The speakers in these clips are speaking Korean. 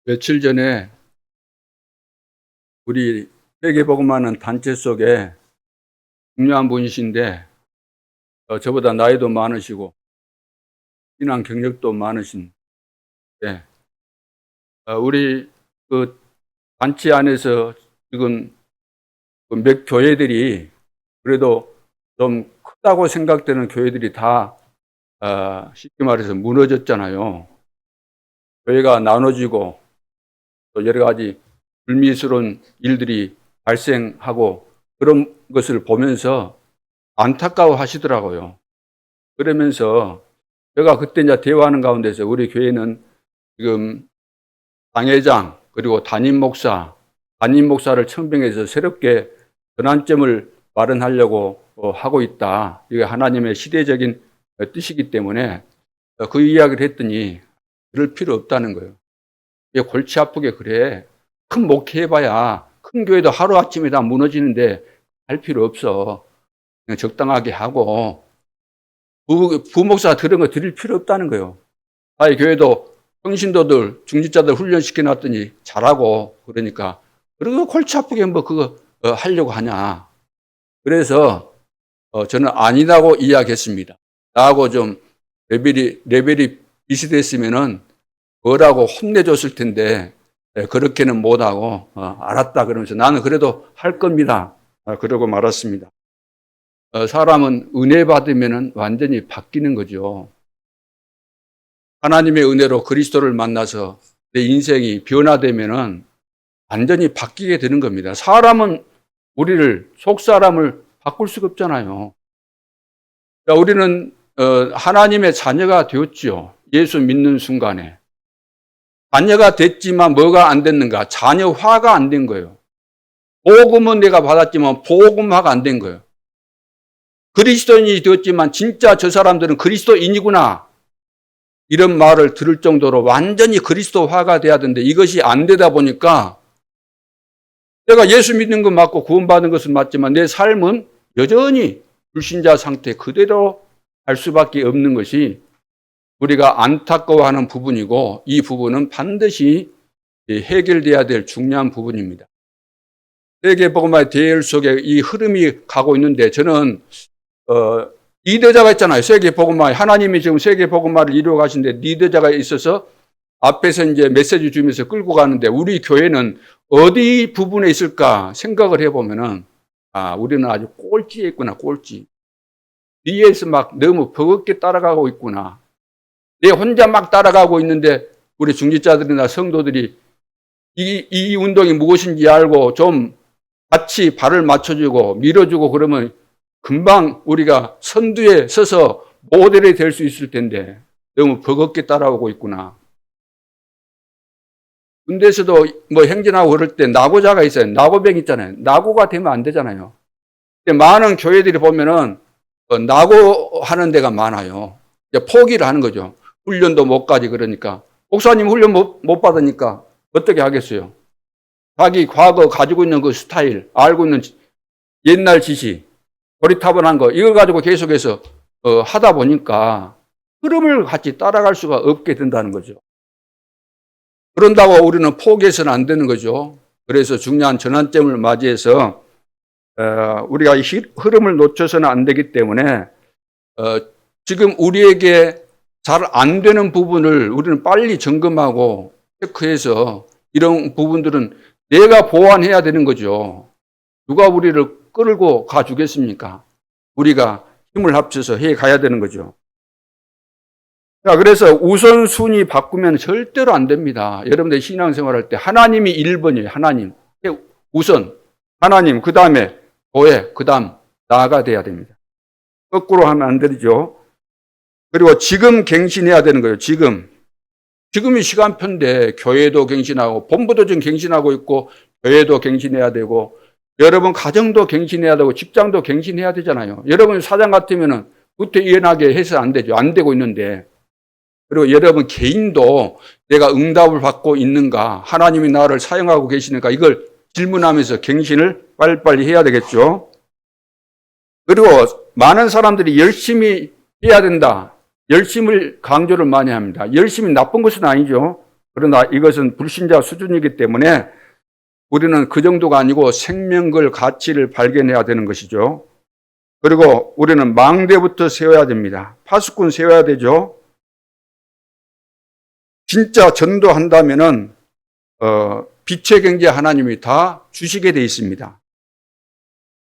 며칠 전에 우리 세계복음하는 단체 속에 중요한 분이신데 저보다 나이도 많으시고 신앙 경력도 많으신 우리 그 단체 안에서 지금 몇 교회들이 그래도 좀 크다고 생각되는 교회들이 다 쉽게 말해서 무너졌잖아요. 교회가 나눠지고 또 여러 가지 불미스러운 일들이 발생하고 그런 것을 보면서 안타까워 하시더라고요. 그러면서 제가 그때 이제 대화하는 가운데서 우리 교회는 지금 당회장 그리고 담임 목사를 청빙해서 새롭게 전환점을 마련하려고 하고 있다. 이게 하나님의 시대적인 뜻이기 때문에 그 이야기를 했더니 그럴 필요 없다는 거예요. 왜 골치 아프게 그래? 큰 목회해봐야 큰 교회도 하루아침에 다 무너지는데 할 필요 없어. 그냥 적당하게 하고 부목사 들은 거 드릴 필요 없다는 거예요. 아이 교회도 평신도들 중직자들 훈련시켜 놨더니 잘하고 그러니까 그리고 골치 아프게 뭐 그거 하려고 하냐. 그래서 저는 아니라고 이야기했습니다. 나하고 좀 레벨이 비슷했으면은 뭐라고 혼내줬을 텐데 그렇게는 못하고 알았다 그러면서 나는 그래도 할 겁니다. 그러고 말았습니다. 사람은 은혜 받으면 완전히 바뀌는 거죠. 하나님의 은혜로 그리스도를 만나서 내 인생이 변화되면은 완전히 바뀌게 되는 겁니다. 사람은 우리를 속사람을 바꿀 수가 없잖아요. 우리는 하나님의 자녀가 되었지요. 예수 믿는 순간에. 자녀가 됐지만 뭐가 안 됐는가? 자녀화가 안 된 거예요. 복음은 내가 받았지만 복음화가 안 된 거예요. 그리스도인이 되었지만 진짜 저 사람들은 그리스도인이구나. 이런 말을 들을 정도로 완전히 그리스도화가 돼야 되는데 이것이 안 되다 보니까 내가 예수 믿는 건 맞고 구원받은 것은 맞지만 내 삶은 여전히 불신자 상태 그대로 할 수밖에 없는 것이 우리가 안타까워하는 부분이고 이 부분은 반드시 해결돼야 될 중요한 부분입니다. 세계복음화의 대열 속에 이 흐름이 가고 있는데 저는 리더자가 있잖아요. 세계복음화 하나님이 지금 세계복음화를 이루어 가신데 리더자가 있어서 앞에서 이제 메시지 주면서 끌고 가는데 우리 교회는 어디 부분에 있을까 생각을 해보면은 우리는 아주 꼴찌에 있구나. 꼴찌. 뒤에서 막 너무 버겁게 따라가고 있구나. 내 혼자 막 따라가고 있는데 우리 중직자들이나 성도들이 이 운동이 무엇인지 알고 좀 같이 발을 맞춰주고 밀어주고 그러면 금방 우리가 선두에 서서 모델이 될 수 있을 텐데 너무 버겁게 따라오고 있구나. 군대에서도 뭐 행진하고 그럴 때 낙오자가 있어요. 낙오병 있잖아요. 낙오가 되면 안 되잖아요. 근데 많은 교회들이 보면은 낙오하는 데가 많아요. 포기를 하는 거죠. 훈련도 못 가지 그러니까. 목사님 훈련 못 받으니까 어떻게 하겠어요? 자기 과거 가지고 있는 그 스타일, 알고 있는 옛날 지식, 고리타분한 거 이걸 가지고 계속해서 하다 보니까 흐름을 같이 따라갈 수가 없게 된다는 거죠. 그런다고 우리는 포기해서는 안 되는 거죠. 그래서 중요한 전환점을 맞이해서 우리가 이 흐름을 놓쳐서는 안 되기 때문에 지금 우리에게 잘 안 되는 부분을 우리는 빨리 점검하고 체크해서 이런 부분들은 내가 보완해야 되는 거죠. 누가 우리를 끌고 가주겠습니까? 우리가 힘을 합쳐서 해 가야 되는 거죠. 자, 그래서 우선순위 바꾸면 절대로 안 됩니다. 여러분들 신앙생활 할 때 하나님이 1번이에요. 하나님. 우선 하나님, 그 다음에 교회, 그 다음 나아가 돼야 됩니다. 거꾸로 하면 안 되죠. 그리고 지금 갱신해야 되는 거예요. 지금이 시간표인데 교회도 갱신하고 본부도 지금 갱신하고 있고 교회도 갱신해야 되고 여러분 가정도 갱신해야 되고 직장도 갱신해야 되잖아요. 여러분 사장 같으면은 구태의연하게 해서 안 되죠. 안 되고 있는데. 그리고 여러분 개인도 내가 응답을 받고 있는가, 하나님이 나를 사용하고 계시는가 이걸 질문하면서 갱신을 빨리빨리 해야 되겠죠. 그리고 많은 사람들이 열심히 해야 된다. 열심을 강조를 많이 합니다. 열심히 나쁜 것은 아니죠. 그러나 이것은 불신자 수준이기 때문에 우리는 그 정도가 아니고 생명걸 가치를 발견해야 되는 것이죠. 그리고 우리는 망대부터 세워야 됩니다. 파수꾼 세워야 되죠. 진짜 전도한다면은 빛의 경제 하나님이 다 주시게 돼 있습니다.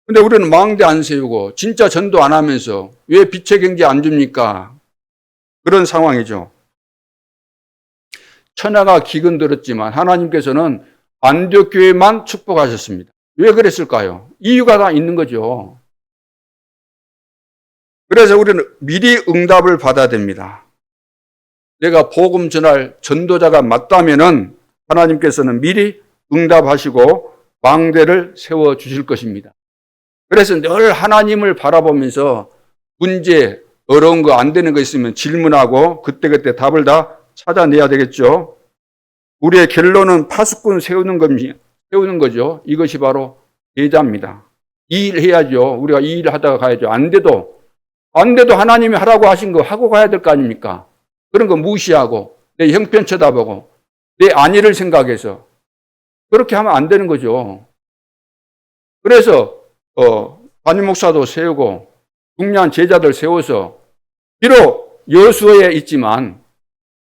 근데 우리는 망대 안 세우고 진짜 전도 안 하면서 왜 빛의 경제 안 줍니까? 그런 상황이죠. 천하가 기근 들었지만 하나님께서는 안디옥 교회만 축복하셨습니다. 왜 그랬을까요? 이유가 다 있는 거죠. 그래서 우리는 미리 응답을 받아야 됩니다. 내가 복음 전할 전도자가 맞다면은 하나님께서는 미리 응답하시고 망대를 세워 주실 것입니다. 그래서 늘 하나님을 바라보면서 문제, 어려운 거 안 되는 거 있으면 질문하고 그때그때 답을 다 찾아내야 되겠죠. 우리의 결론은 파수꾼 세우는 거죠. 이것이 바로 제자입니다. 이 일 해야죠. 우리가 이 일 하다가 가야죠. 안 돼도 하나님이 하라고 하신 거 하고 가야 될 거 아닙니까? 그런 거 무시하고 내 형편 쳐다보고 내 안위를 생각해서 그렇게 하면 안 되는 거죠. 그래서 담임 목사도 세우고 중요한 제자들 세워서 비록 여수에 있지만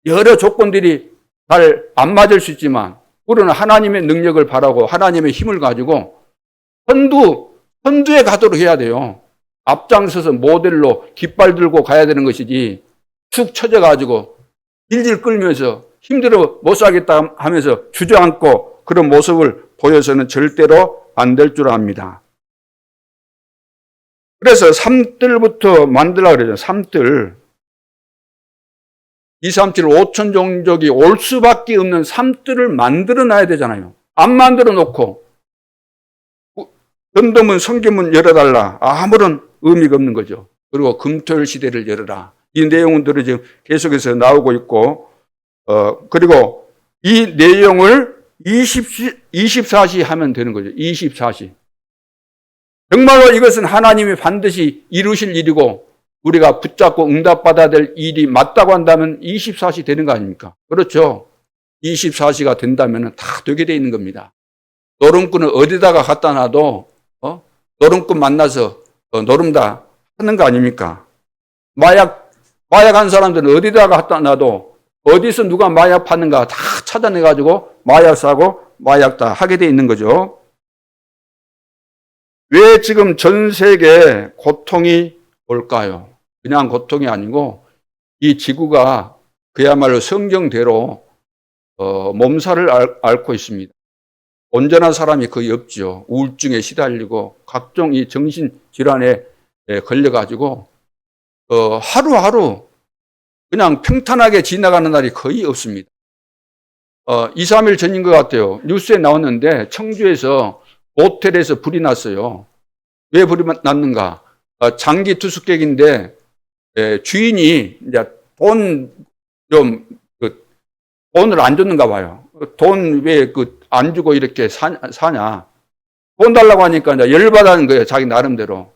여러 조건들이 잘 안 맞을 수 있지만 우리는 하나님의 능력을 바라고 하나님의 힘을 가지고 선두에 가도록 해야 돼요. 앞장서서 모델로 깃발 들고 가야 되는 것이지 축 처져가지고 질질 끌면서 힘들어 못 살겠다 하면서 주저앉고 그런 모습을 보여서는 절대로 안 될 줄 압니다. 그래서 삼뜰부터 만들라고 그러죠. 삼뜰. 2, 3, 7, 5천 종족이 올 수밖에 없는 삼뜰을 만들어 놔야 되잖아요. 안 만들어 놓고 전도문 성경문 열어달라. 아무런 의미가 없는 거죠. 그리고 금토일 시대를 열어라. 이 내용들이 지금 계속해서 나오고 있고 그리고 이 내용을 24시 하면 되는 거죠. 24시. 정말로 이것은 하나님이 반드시 이루실 일이고 우리가 붙잡고 응답받아야 될 일이 맞다고 한다면 24시 되는 거 아닙니까? 그렇죠. 24시가 된다면 다 되게 돼 있는 겁니다. 노름꾼은 어디다가 갖다 놔도 노름꾼 만나서 노름다 하는 거 아닙니까? 마약 한 사람들은 어디다가 갖다 놔도 어디서 누가 마약 파는가 다 찾아내가지고 마약 사고 마약 다 하게 돼 있는 거죠. 왜 지금 전 세계에 고통이 올까요? 그냥 고통이 아니고 이 지구가 그야말로 성경대로 몸살을 앓고 있습니다. 온전한 사람이 거의 없죠. 우울증에 시달리고 각종 이 정신질환에 걸려가지고 하루하루 그냥 평탄하게 지나가는 날이 거의 없습니다. 2, 3일 전인 것 같아요. 뉴스에 나왔는데 청주에서 모텔에서 불이 났어요. 왜 불이 났는가? 장기 투숙객인데 주인이 이제 돈을 안 줬는가 봐요. 돈 왜 안 주고 이렇게 사냐? 돈 달라고 하니까 이제 열받는 거예요. 자기 나름대로.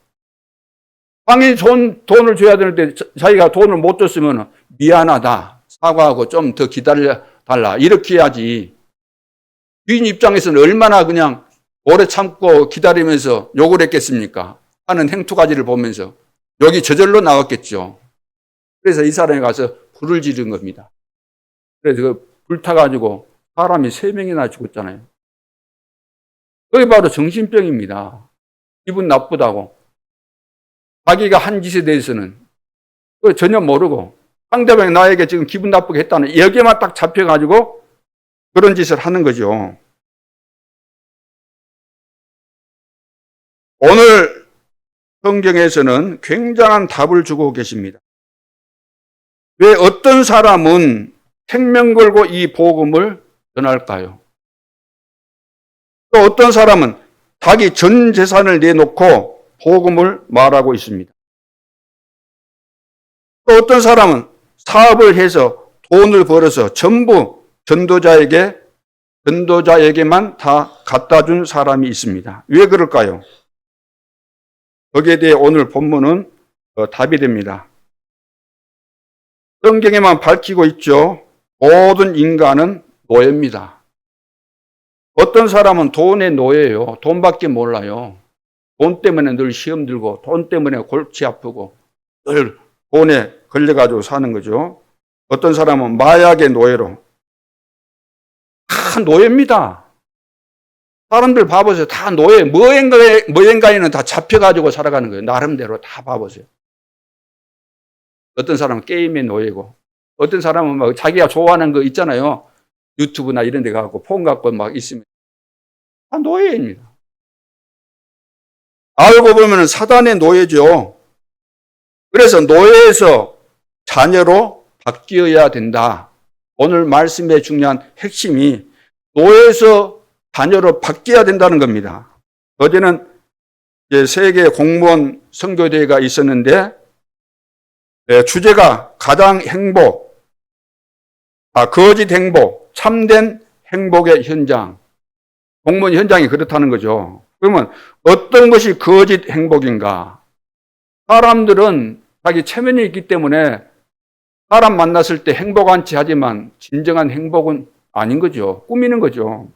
당연히 돈을 줘야 되는데 자기가 돈을 못 줬으면 미안하다. 사과하고 좀 더 기다려 달라. 이렇게 해야지. 주인 입장에서는 얼마나 그냥 오래 참고 기다리면서 욕을 했겠습니까? 하는 행투가지를 보면서 욕이 저절로 나왔겠죠. 그래서 이 사람이 가서 불을 지른 겁니다. 그래서 불타가지고 사람이 3명이나 죽었잖아요. 그게 바로 정신병입니다. 기분 나쁘다고. 자기가 한 짓에 대해서는 전혀 모르고 상대방이 나에게 지금 기분 나쁘게 했다는 여기에만 딱 잡혀가지고 그런 짓을 하는 거죠. 오늘 성경에서는 굉장한 답을 주고 계십니다. 왜 어떤 사람은 생명 걸고 이 복음을 전할까요? 또 어떤 사람은 자기 전 재산을 내놓고 복음을 말하고 있습니다. 또 어떤 사람은 사업을 해서 돈을 벌어서 전부 전도자에게만 다 갖다 준 사람이 있습니다. 왜 그럴까요? 거기에 대해 오늘 본문은 답이 됩니다. 성경에만 밝히고 있죠. 모든 인간은 노예입니다. 어떤 사람은 돈의 노예예요. 돈밖에 몰라요. 돈 때문에 늘 시험 들고 돈 때문에 골치 아프고 늘 돈에 걸려가지고 사는 거죠. 어떤 사람은 마약의 노예로. 다 노예입니다. 사람들 봐보세요. 다 노예. 뭐인가에는 다 잡혀가지고 살아가는 거예요. 나름대로 다 봐보세요. 어떤 사람은 게임의 노예고, 어떤 사람은 막 자기가 좋아하는 거 있잖아요. 유튜브나 이런 데 가고 폰 갖고 막 있으면 다 노예입니다. 알고 보면 사단의 노예죠. 그래서 노예에서 자녀로 바뀌어야 된다. 오늘 말씀의 중요한 핵심이 노예에서 자녀로 바뀌어야 된다는 겁니다. 어제는 세계 공무원 선교대회가 있었는데 주제가 가장 행복, 거짓 행복, 참된 행복의 현장. 공무원 현장이 그렇다는 거죠. 그러면 어떤 것이 거짓 행복인가? 사람들은 자기 체면이 있기 때문에 사람 만났을 때 행복한 체 하지만 진정한 행복은 아닌 거죠. 꾸미는 거죠.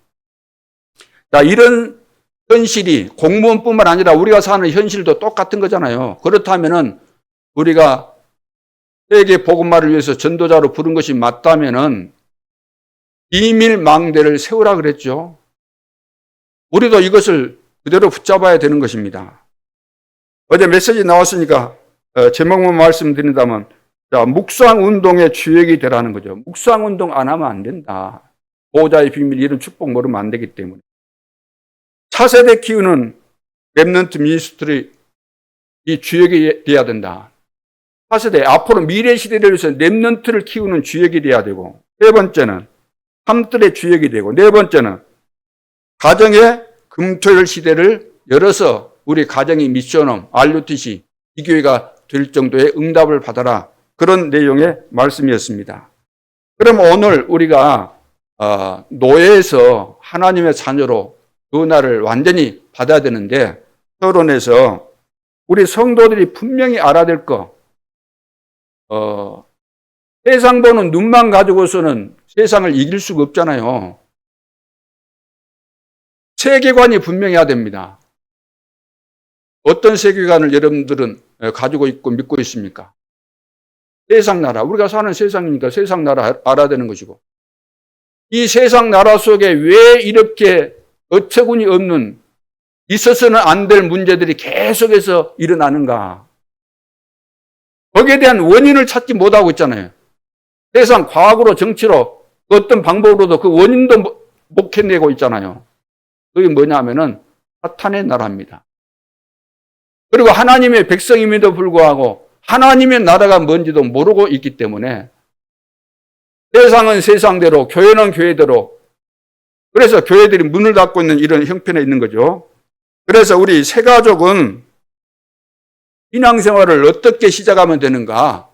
자, 이런 현실이 공무원뿐만 아니라 우리가 사는 현실도 똑같은 거잖아요. 그렇다면은 우리가 세계 복음화를 위해서 전도자로 부른 것이 맞다면은 비밀망대를 세우라 그랬죠. 우리도 이것을 그대로 붙잡아야 되는 것입니다. 어제 메시지 나왔으니까 제목만 말씀드린다면 묵상운동의 주역이 되라는 거죠. 묵상운동 안 하면 안 된다. 보호자의 비밀 이런 축복 모르면 안 되기 때문에. 차세대 키우는 렘넌트 미니스트리 이 주역이 돼야 된다. 차세대 앞으로 미래 시대를 위해서 렘넌트를 키우는 주역이 돼야 되고, 세 번째는 삶들의 주역이 되고, 네 번째는 가정의 금토일 시대를 열어서 우리 가정이 미션홈, RUTC 이 교회가 될 정도의 응답을 받아라. 그런 내용의 말씀이었습니다. 그럼 오늘 우리가 노예에서 하나님의 자녀로 은혜를 완전히 받아야 되는데, 서론에서 우리 성도들이 분명히 알아야 될 거, 세상 보는 눈만 가지고서는 세상을 이길 수가 없잖아요. 세계관이 분명해야 됩니다. 어떤 세계관을 여러분들은 가지고 있고 믿고 있습니까? 세상 나라, 우리가 사는 세상이니까 세상 나라 알아야 되는 것이고, 이 세상 나라 속에 왜 이렇게 어처구니 없는 있어서는 안 될 문제들이 계속해서 일어나는가? 거기에 대한 원인을 찾지 못하고 있잖아요. 세상 과학으로 정치로 어떤 방법으로도 그 원인도 못 해내고 있잖아요. 그게 뭐냐면은 사탄의 나라입니다. 그리고 하나님의 백성임에도 불구하고 하나님의 나라가 뭔지도 모르고 있기 때문에 세상은 세상대로, 교회는 교회대로, 그래서 교회들이 문을 닫고 있는 이런 형편에 있는 거죠. 그래서 우리 새가족은 신앙생활을 어떻게 시작하면 되는가?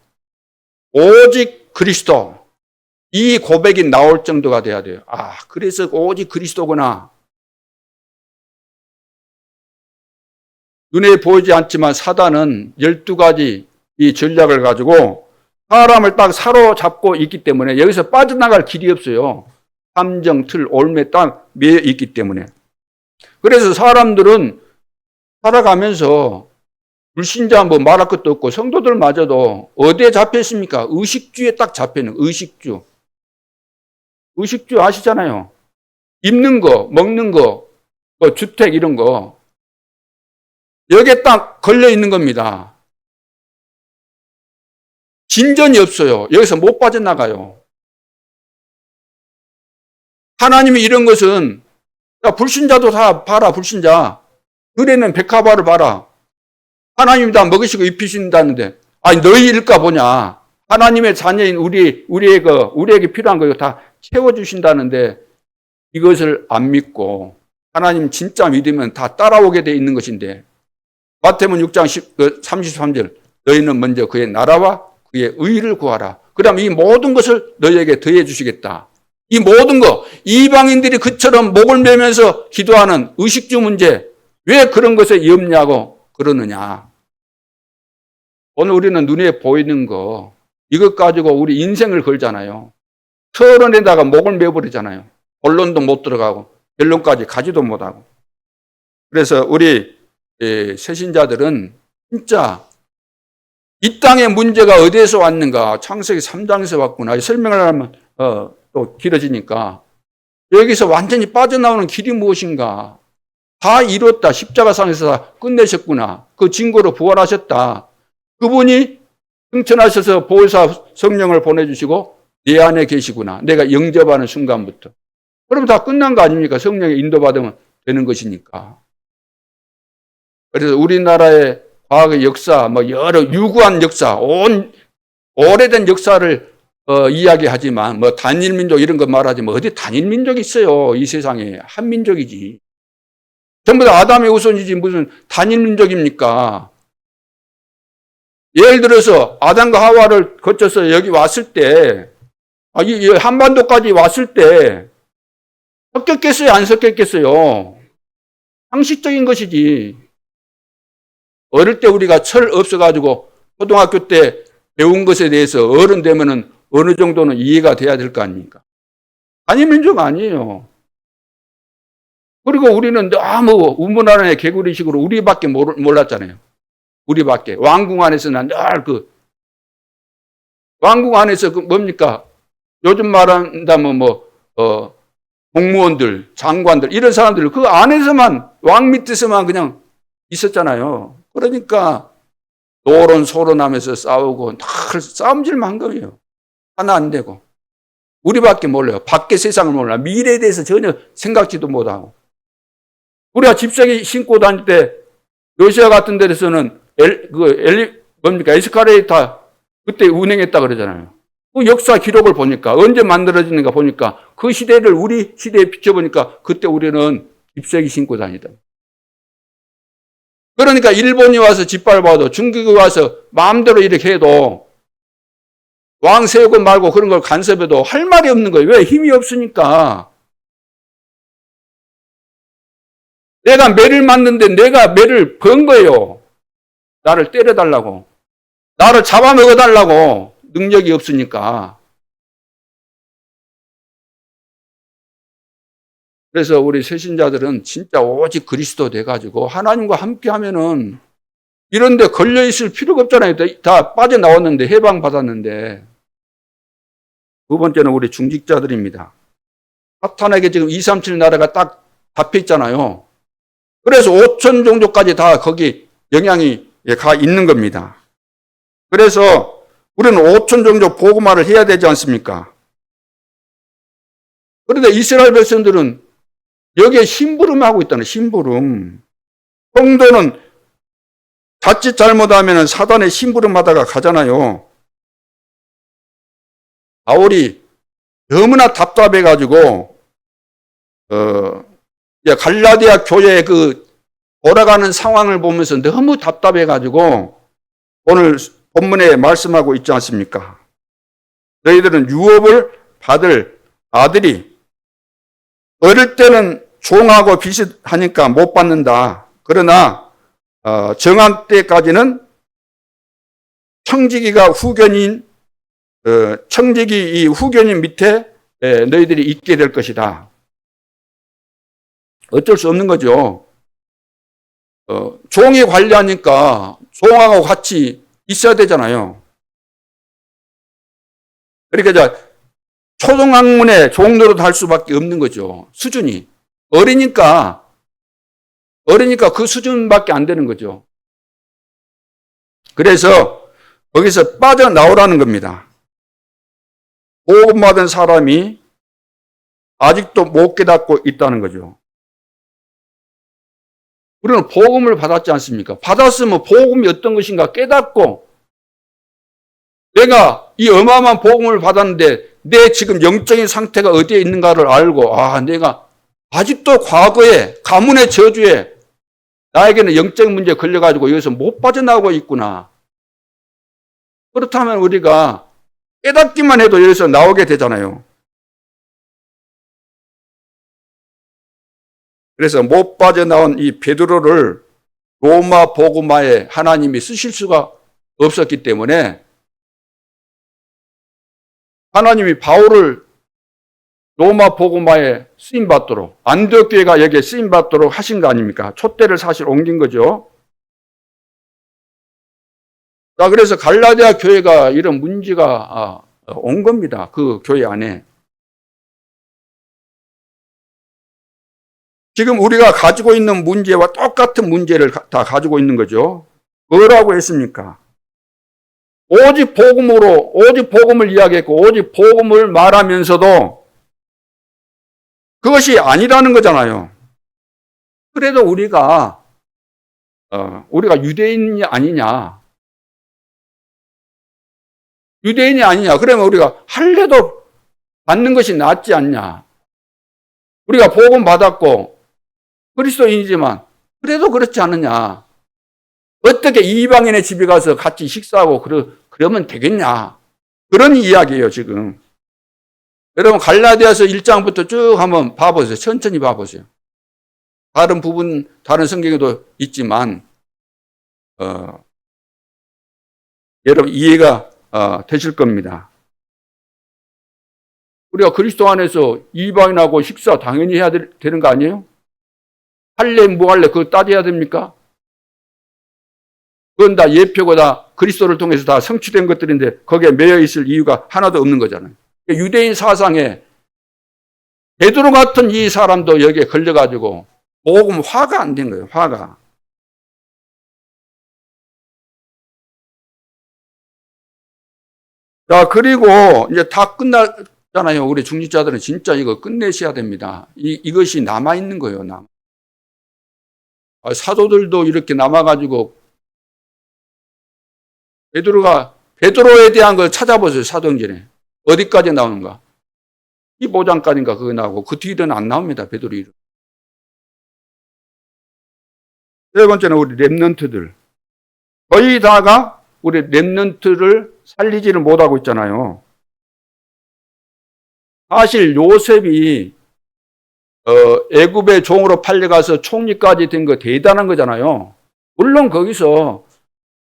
오직 그리스도. 이 고백이 나올 정도가 돼야 돼요. 그래서 오직 그리스도구나. 눈에 보이지 않지만 사단은 12가지 이 전략을 가지고 사람을 딱 사로잡고 있기 때문에 여기서 빠져나갈 길이 없어요. 함정, 틀, 올매 딱 매여 있기 때문에. 그래서 사람들은 살아가면서 불신자 말할 것도 없고 성도들마저도 어디에 잡혀 있습니까? 의식주에 딱 잡혀 있는 의식주. 의식주 아시잖아요. 입는 거, 먹는 거, 주택 이런 거. 여기에 딱 걸려 있는 겁니다. 진전이 없어요. 여기서 못 빠져나가요. 하나님이 이런 것은, 불신자도 다 봐라, 불신자. 들에는 백합화를 봐라. 하나님이 다 먹으시고 입히신다는데, 너희 일까 보냐. 하나님의 자녀인 우리에게 필요한 거 다 채워주신다는데, 이것을 안 믿고, 하나님 진짜 믿으면 다 따라오게 돼 있는 것인데, 마태복음 6장 33절, 너희는 먼저 그의 나라와 그의 의를 구하라. 그다음 이 모든 것을 너희에게 더해 주시겠다. 이 모든 거, 이방인들이 그처럼 목을 매면서 기도하는 의식주 문제, 왜 그런 것에 염려하고 그러느냐. 오늘 우리는 눈에 보이는 거, 이것 가지고 우리 인생을 걸잖아요. 서론에다가 목을 매버리잖아요. 본론도 못 들어가고 결론까지 가지도 못하고. 그래서 우리 새신자들은 진짜 이 땅의 문제가 어디에서 왔는가? 창세기 3장에서 왔구나. 설명을 하면 또 길어지니까 여기서 완전히 빠져나오는 길이 무엇인가? 다 이뤘다. 십자가상에서 다 끝내셨구나. 그 증거로 부활하셨다. 그분이 승천하셔서 보혜사 성령을 보내주시고 내 안에 계시구나. 내가 영접하는 순간부터. 그럼 다 끝난 거 아닙니까? 성령의 인도받으면 되는 것이니까. 그래서 우리나라의 과학의 역사, 뭐 여러 유구한 역사, 오래된 역사를 이야기하지만 뭐 단일민족 이런 거 말하지만 어디 단일민족이 있어요? 이 세상에 한민족이지. 전부 다 아담의 후손이지 무슨 단일민족입니까? 예를 들어서 아담과 하와를 거쳐서 여기 왔을 때, 이 한반도까지 왔을 때 섞였겠어요? 안 섞였겠어요? 상식적인 것이지. 어릴 때 우리가 철 없어가지고 초등학교 때 배운 것에 대해서 어른 되면은 어느 정도는 이해가 돼야 될 거 아닙니까? 단일민족 아니에요. 그리고 우리는 너무 우문화의 개구리식으로 우리밖에 몰랐잖아요. 우리밖에. 왕궁 안에서는 늘 왕궁 안에서 뭡니까? 요즘 말한다면 공무원들, 장관들, 이런 사람들 그 안에서만, 왕 밑에서만 그냥 있었잖아요. 그러니까 노론 소론하면서 싸우고 늘 싸움질만 한 거예요. 하나 안 되고. 우리밖에 몰라요. 밖의 세상을 몰라. 미래에 대해서 전혀 생각지도 못하고. 우리가 집세기 신고 다닐 때 러시아 같은 데서는 에스카레이터 그때 운행했다 그러잖아요. 그 역사 기록을 보니까 언제 만들어지는가 보니까 그 시대를 우리 시대에 비춰보니까 그때 우리는 집세기 신고 다니다. 그러니까 일본이 와서 짓밟아도 중국이 와서 마음대로 이렇게 해도 왕 세우고 말고 그런 걸 간섭해도 할 말이 없는 거예요. 왜? 힘이 없으니까. 내가 매를 맞는데 내가 매를 번 거예요. 나를 때려달라고. 나를 잡아먹어달라고. 능력이 없으니까. 그래서 우리 새신자들은 진짜 오직 그리스도 돼가지고 하나님과 함께 하면은 이런 데 걸려있을 필요가 없잖아요. 다 빠져나왔는데, 해방받았는데. 두 번째는 우리 중직자들입니다. 사탄에게 지금 237 나라가 딱 잡혀 있잖아요. 그래서 5천 종족까지 다 거기 영향이 가 있는 겁니다. 그래서 우리는 5천 종족 복음화를 해야 되지 않습니까? 그런데 이스라엘 백성들은 여기에 심부름하고 있다는 심부름. 성도는 자칫 잘못하면 사단의 심부름하다가 가잖아요. 바울이 너무나 답답해가지고 갈라디아 교회의 그 돌아가는 상황을 보면서 너무 답답해가지고 오늘 본문에 말씀하고 있지 않습니까? 너희들은 유업을 받을 아들이 어릴 때는 종하고 비슷하니까 못 받는다. 그러나 정한 때까지는 청지기가 후견인 청지기 이 후견인 밑에 너희들이 있게 될 것이다. 어쩔 수 없는 거죠. 종이 관리하니까 종하고 같이 있어야 되잖아요. 그러니까 초등학문의 종노릇 할 수밖에 없는 거죠. 수준이. 어리니까 그 수준밖에 안 되는 거죠. 그래서 거기서 빠져나오라는 겁니다. 복음받은 사람이 아직도 못 깨닫고 있다는 거죠. 우리는 복음을 받았지 않습니까? 받았으면 복음이 어떤 것인가 깨닫고 내가 이 어마어마한 복음을 받았는데 내 지금 영적인 상태가 어디에 있는가를 알고 내가 아직도 과거에 가문의 저주에 나에게는 영적 문제에 걸려가지고 여기서 못 빠져나오고 있구나. 그렇다면 우리가 깨닫기만 해도 여기서 나오게 되잖아요. 그래서 못 빠져나온 이 베드로를 로마 복음화에 하나님이 쓰실 수가 없었기 때문에 하나님이 바울을 로마 복음화에 쓰임 받도록, 안디옥 교회가 여기에 쓰임 받도록 하신 거 아닙니까? 촛대를 사실 옮긴 거죠. 자, 그래서 갈라디아 교회가 이런 문제가 온 겁니다. 그 교회 안에. 지금 우리가 가지고 있는 문제와 똑같은 문제를 다 가지고 있는 거죠. 뭐라고 했습니까? 오직 복음으로, 오직 복음을 이야기했고, 오직 복음을 말하면서도 그것이 아니라는 거잖아요. 그래도 우리가 유대인이 아니냐. 유대인이 아니냐. 그러면 우리가 할례도 받는 것이 낫지 않냐. 우리가 복음 받았고, 그리스도인이지만, 그래도 그렇지 않느냐. 어떻게 이방인의 집에 가서 같이 식사하고 그러면 되겠냐. 그런 이야기예요, 지금. 여러분, 갈라디아서 1장부터 쭉 한번 봐보세요. 천천히 봐보세요. 다른 부분, 다른 성경에도 있지만, 여러분 이해가 되실 겁니다. 우리가 그리스도 안에서 이방인하고 식사 당연히 해야 되는 거 아니에요? 할래, 뭐 할래, 그거 따져야 됩니까? 그건 다 예표고 다 그리스도를 통해서 다 성취된 것들인데 거기에 매여 있을 이유가 하나도 없는 거잖아요. 유대인 사상에 베드로 같은 이 사람도 여기에 걸려가지고 복음 화가 안 된 거예요. 화가. 자, 그리고 이제 다 끝났잖아요. 우리 중직자들은 진짜 이거 끝내셔야 됩니다. 이것이 남아있는 거예요. 사도들도 이렇게 남아가지고 베드로에 대한 걸 찾아보세요. 사도행전에. 어디까지 나오는가? 15장까지인가 그거 나오고 그 뒤에는 안 나옵니다. 베드로 이름. 세 번째는 우리 렘넌트들. 거의 다가 우리 렘넌트를 살리지를 못하고 있잖아요. 사실 요셉이 애굽의 종으로 팔려가서 총리까지 된 거 대단한 거잖아요. 물론 거기서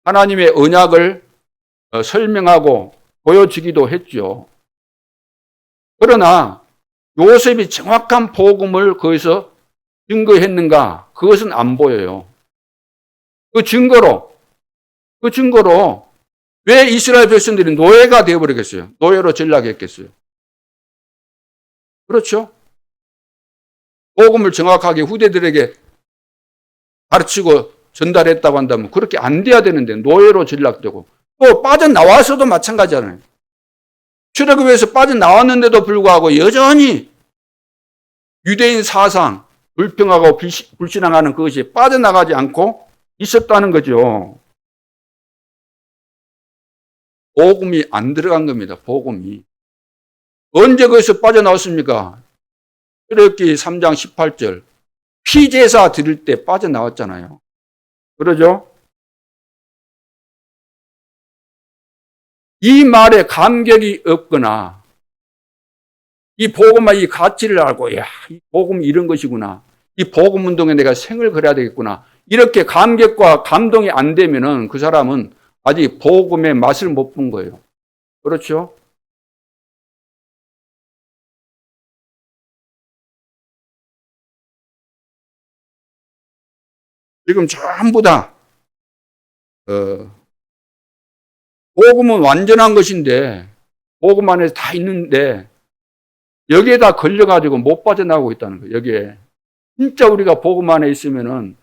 하나님의 언약을 설명하고 보여주기도 했죠. 그러나 요셉이 정확한 복음을 거기서 증거했는가? 그것은 안 보여요. 그 증거로 왜 이스라엘 백성들이 노예가 되어버리겠어요? 노예로 전락했겠어요? 그렇죠? 복음을 정확하게 후대들에게 가르치고 전달했다고 한다면 그렇게 안 돼야 되는데 노예로 전락되고 또 빠져나와서도 마찬가지잖아요. 출애굽에서 빠져나왔는데도 불구하고 여전히 유대인 사상, 불평하고 불신앙하는 그것이 빠져나가지 않고 있었다는 거죠. 복음이 안 들어간 겁니다. 복음이. 언제 거기서 빠져나왔습니까? 출애굽기 3장 18절. 피제사 드릴 때 빠져나왔잖아요. 그러죠? 이 말에 감격이 없거나 이 복음의 이 가치를 알고 야, 이 복음이 이런 것이구나. 이 복음 운동에 내가 생을 걸어야 되겠구나. 이렇게 감격과 감동이 안 되면은 그 사람은 아직 복음의 맛을 못 본 거예요. 그렇죠? 지금 전부 다 복음은 완전한 것인데 복음 안에 다 있는데 여기에다 걸려가지고 못 빠져나오고 있다는 거예요. 여기에 진짜 우리가 복음 안에 있으면은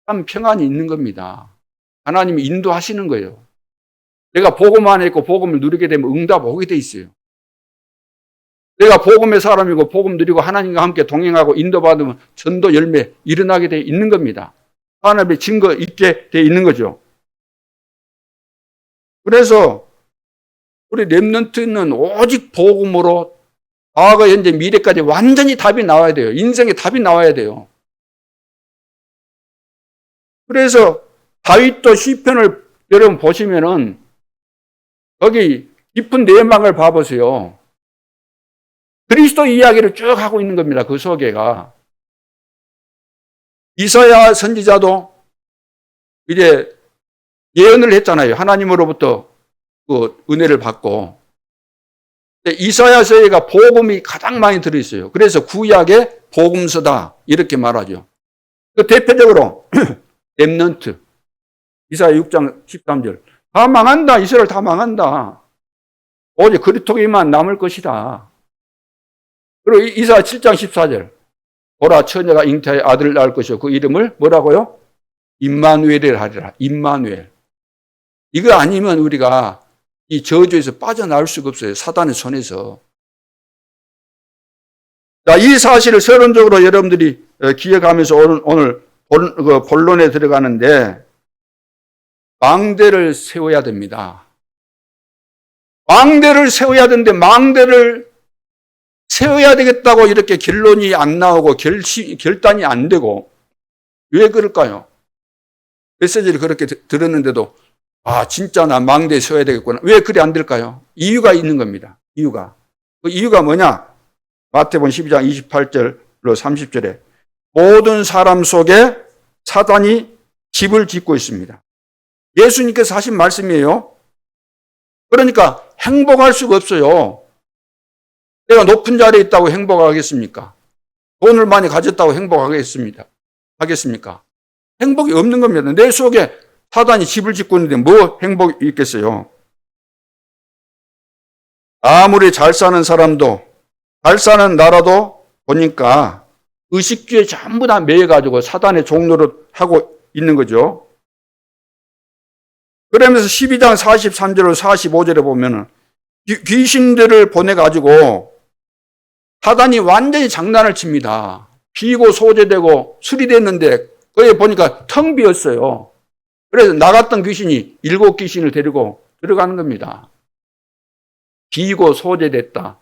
참 평안이 있는 겁니다. 하나님이 인도하시는 거예요. 내가 복음 안에 있고 복음을 누리게 되면 응답 오게 돼 있어요. 내가 복음의 사람이고 복음 누리고 하나님과 함께 동행하고 인도받으면 전도 열매 일어나게 돼 있는 겁니다. 하나님의 증거 있게 돼 있는 거죠. 그래서 우리 렘넌트는 오직 복음으로 과거, 현재, 미래까지 완전히 답이 나와야 돼요. 인생에 답이 나와야 돼요. 그래서 다윗도 시편을 여러분 보시면은 거기 깊은 내막을 봐보세요. 그리스도 이야기를 쭉 하고 있는 겁니다. 그 속에가. 이사야 선지자도 이제 예언을 했잖아요. 하나님으로부터 그 은혜를 받고 이사야서에가 복음이 가장 많이 들어있어요. 그래서 구약의 복음서다 이렇게 말하죠. 그 대표적으로 렘넌트 이사야 6장 13절 다 망한다. 이스라엘 다 망한다. 오직 그리스도인만 남을 것이다. 그리고 이사야 7장 14절 보라 처녀가 잉태하여 아들을 낳을 것이요 그 이름을 뭐라고요? 임마누엘이라 하리라. 임마누엘. 이거 아니면 우리가 이 저주에서 빠져나올 수가 없어요. 사단의 손에서. 자, 이 사실을 서론적으로 여러분들이 기억하면서 오늘 본론에 들어가는데 망대를 세워야 됩니다. 망대를 세워야 되는데 망대를 세워야 되겠다고 이렇게 결론이 안 나오고 결단이 안 되고 왜 그럴까요? 메시지를 그렇게 들었는데도 진짜 나 망대에 세워야 되겠구나. 왜 그래 안 될까요? 이유가 있는 겁니다. 이유가. 그 이유가 뭐냐? 마태복음 12장 28절로 30절에 모든 사람 속에 사단이 집을 짓고 있습니다. 예수님께서 하신 말씀이에요. 그러니까 행복할 수가 없어요. 내가 높은 자리에 있다고 행복하겠습니까? 돈을 많이 가졌다고 행복하겠습니까? 행복이 없는 겁니다. 내 속에 사단이 집을 짓고 있는데 뭐 행복이 있겠어요? 아무리 잘 사는 사람도, 잘 사는 나라도 보니까 의식주에 전부 다 매여가지고 사단의 종노릇 하고 있는 거죠. 그러면서 12장 43절로 45절에 보면은 귀신들을 보내가지고 사단이 완전히 장난을 칩니다. 비고 소재되고 수리됐는데 거기에 보니까 텅 비었어요. 그래서 나갔던 귀신이 7귀신을 데리고 들어가는 겁니다. 비고 소재됐다.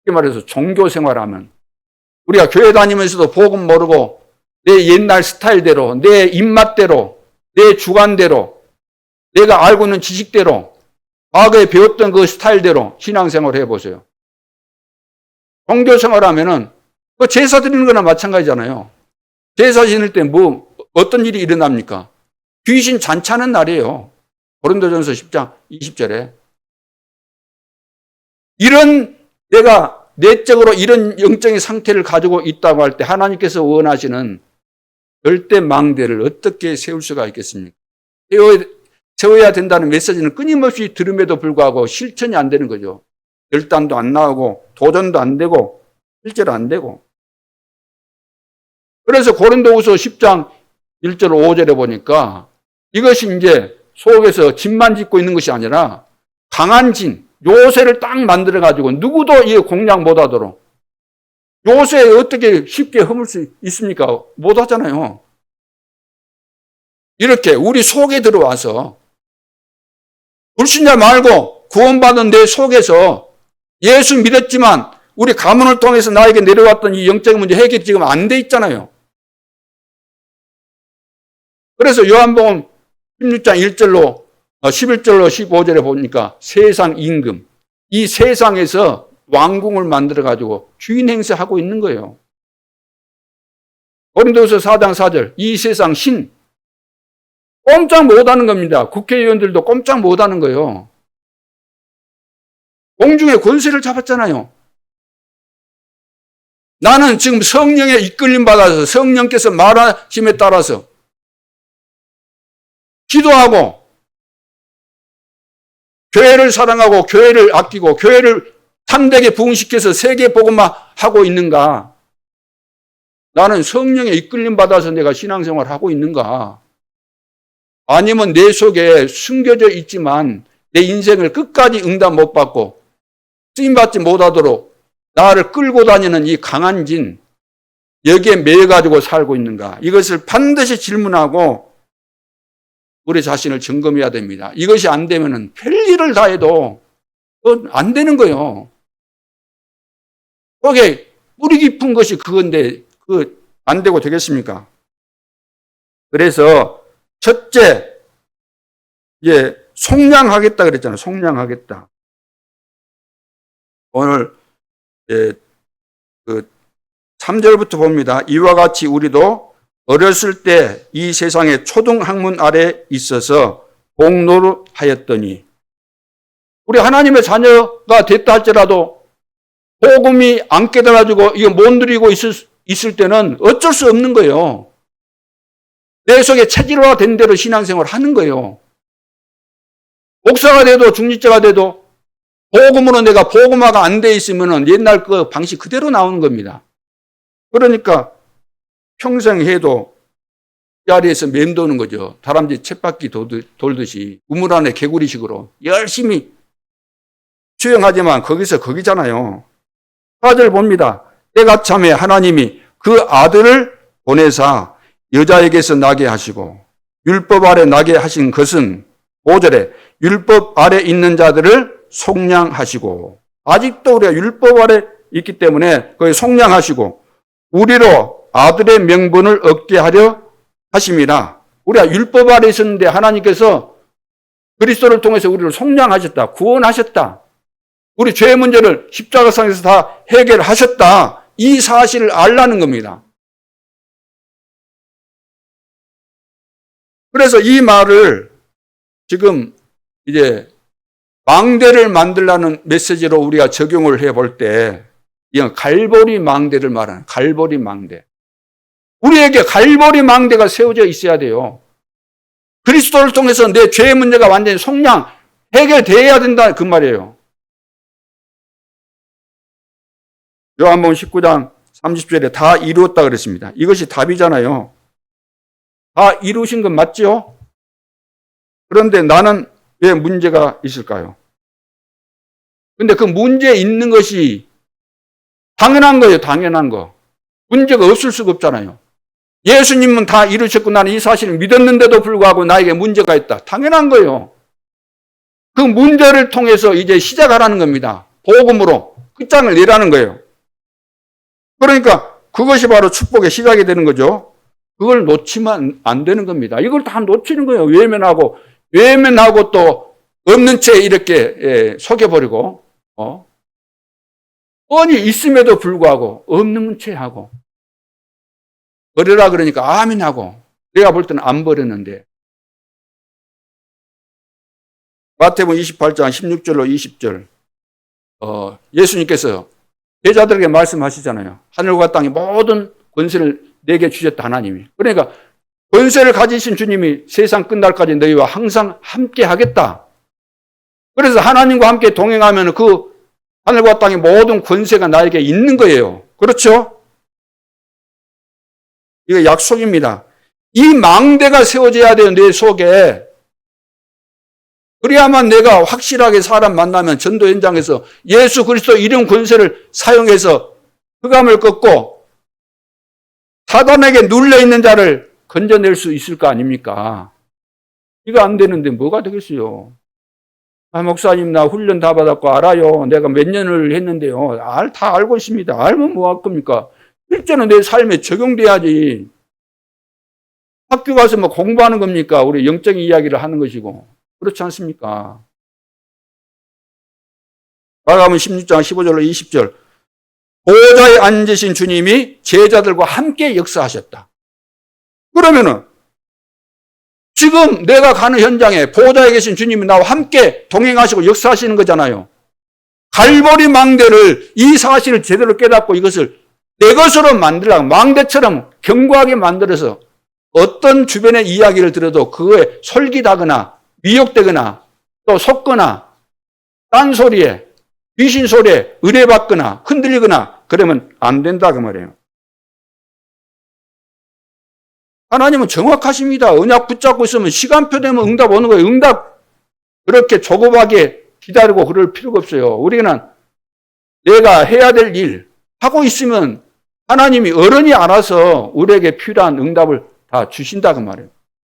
이렇게 말해서 종교 생활하면 우리가 교회 다니면서도 복음 모르고 내 옛날 스타일대로, 내 입맛대로, 내 주관대로, 내가 알고 있는 지식대로, 과거에 배웠던 그 스타일대로 신앙생활을 해보세요. 종교 생활하면은 그 제사 드리는 거나 마찬가지잖아요. 제사 지낼 때 어떤 일이 일어납니까? 귀신 잔치하는 날이에요. 고린도전서 10장 20절에. 내가 내적으로 이런 영적인 상태를 가지고 있다고 할 때 하나님께서 원하시는 절대 망대를 어떻게 세울 수가 있겠습니까? 세워야 된다는 메시지는 끊임없이 들음에도 불구하고 실천이 안 되는 거죠. 결단도 안 나오고 도전도 안 되고 실제로 안 되고. 그래서 고린도후서 10장 1절 5절에 보니까 이것이 이제 속에서 집만 짓고 있는 것이 아니라 강한 진, 요새를 딱 만들어가지고 누구도 이 공략 못하도록. 요새에 어떻게 쉽게 허물 수 있습니까? 못하잖아요. 이렇게 우리 속에 들어와서 불신자 말고 구원받은 내 속에서 예수 믿었지만 우리 가문을 통해서 나에게 내려왔던 이 영적인 문제 해결이 지금 안 돼 있잖아요. 그래서 요한복음 16장 1절로 11절로 15절에 보니까 세상 임금, 이 세상에서 왕궁을 만들어가지고 주인 행세하고 있는 거예요. 고린도후서 4장 4절, 이 세상 신, 꼼짝 못하는 겁니다. 국회의원들도 꼼짝 못하는 거예요. 공중의 권세를 잡았잖아요. 나는 지금 성령의 이끌림 받아서 성령께서 말하심에 따라서 기도하고 교회를 사랑하고 교회를 아끼고 교회를 참되게 부흥시켜서 세계 복음만 하고 있는가? 나는 성령의 이끌림 받아서 내가 신앙생활을 하고 있는가? 아니면 내 속에 숨겨져 있지만 내 인생을 끝까지 응답 못 받고 쓰임받지 못하도록 나를 끌고 다니는 이 강한 진, 여기에 매여가지고 살고 있는가? 이것을 반드시 질문하고 우리 자신을 점검해야 됩니다. 이것이 안 되면은 별일을 다 해도 안 되는 거예요. 거기에 뿌리 깊은 것이 그건데 안 되고 되겠습니까? 그래서 첫째, 속량하겠다 그랬잖아요. 속량하겠다. 오늘 3절부터 봅니다. 이와 같이 우리도 어렸을 때 이 세상의 초등학문 아래 있어서 공노릇하였더니 우리 하나님의 자녀가 됐다 할지라도 복음이 안 깨달아지고 이거 못 누리고 있을 때는 어쩔 수 없는 거예요. 내 속에 체질화된 대로 신앙생활을 하는 거예요. 목사가 돼도 중직자가 돼도 복음으로 내가 복음화가 안 돼 있으면 옛날 그 방식 그대로 나오는 겁니다. 그러니까 평생 해도 자리에서 맴도는 거죠. 다람쥐 쳇바퀴 돌듯이 우물 안에 개구리식으로 열심히 수행하지만 거기서 거기잖아요. 4절 봅니다. 때가 참에 하나님이 그 아들을 보내사 여자에게서 나게 하시고 율법 아래 나게 하신 것은 5절에 율법 아래 있는 자들을 속량하시고, 아직도 우리가 율법 아래 있기 때문에 거기 속량하시고 우리로 아들의 명분을 얻게 하려 하심이라. 우리가 율법 아래 있었는데 하나님께서 그리스도를 통해서 우리를 속량하셨다. 구원하셨다. 우리 죄의 문제를 십자가상에서 다 해결하셨다. 이 사실을 알라는 겁니다. 그래서 이 말을 지금 이제 망대를 만들라는 메시지로 우리가 적용을 해볼 때 이건 갈보리 망대를 말하는 갈보리 망대. 우리에게 갈보리 망대가 세워져 있어야 돼요. 그리스도를 통해서 내 죄의 문제가 완전히 속량 해결되어야 된다 그 말이에요. 요한복음 19장 30절에 다 이루었다 그랬습니다. 이것이 답이잖아요. 다 이루신 건 맞죠? 그런데 나는 왜 문제가 있을까요? 근데 그 문제 있는 것이 당연한 거예요. 당연한 거. 문제가 없을 수가 없잖아요. 예수님은 다 이루셨고 나는 이 사실을 믿었는데도 불구하고 나에게 문제가 있다. 당연한 거예요. 그 문제를 통해서 이제 시작하라는 겁니다. 복음으로 끝장을 내라는 거예요. 그러니까 그것이 바로 축복의 시작이 되는 거죠. 그걸 놓치면 안 되는 겁니다. 이걸 다 놓치는 거예요. 외면하고 또 없는 채 이렇게 속여버리고 뻔히 있음에도 불구하고 없는 채 하고 버려라 그러니까 아멘하고 내가 볼 때는 안 버렸는데. 마태복음 28장 16절로 20절 예수님께서 제자들에게 말씀하시잖아요. 하늘과 땅의 모든 권세를 내게 주셨다 하나님이. 그러니까 권세를 가지신 주님이 세상 끝날까지 너희와 항상 함께 하겠다. 그래서 하나님과 함께 동행하면 그 하늘과 땅의 모든 권세가 나에게 있는 거예요. 그렇죠? 이거 약속입니다. 이 망대가 세워져야 돼요. 내 속에. 그래야만 내가 확실하게 사람 만나면 전도 현장에서 예수 그리스도 이름 권세를 사용해서 흑암을 꺾고 사단에게 눌려있는 자를 건져낼 수 있을 거 아닙니까? 이거 안 되는데 뭐가 되겠어요? 목사님 나 훈련 다 받았고 알아요. 내가 몇 년을 했는데요. 다 알고 있습니다. 알면 뭐 할 겁니까? 실제는 내 삶에 적용돼야지. 학교 가서 뭐 공부하는 겁니까? 우리 영적인 이야기를 하는 것이고. 그렇지 않습니까? 마가복음 16장 15절로 20절. 보좌에 앉으신 주님이 제자들과 함께 역사하셨다. 그러면은 지금 내가 가는 현장에 보좌에 계신 주님이 나와 함께 동행하시고 역사하시는 거잖아요. 갈보리 망대를 이 사실을 제대로 깨닫고 이것을 내 것으로 만들라고 망대처럼 견고하게 만들어서 어떤 주변의 이야기를 들어도 그거에 솔깃하거나 미혹되거나 또 속거나 딴소리에 귀신 소리에 의뢰받거나 흔들리거나 그러면 안 된다 그 말이에요. 하나님은 정확하십니다. 언약 붙잡고 있으면 시간표 되면 응답 오는 거예요. 응답 그렇게 조급하게 기다리고 그럴 필요가 없어요. 우리는 내가 해야 될 일 하고 있으면 하나님이 어른이 알아서 우리에게 필요한 응답을 다 주신다 그 말이에요.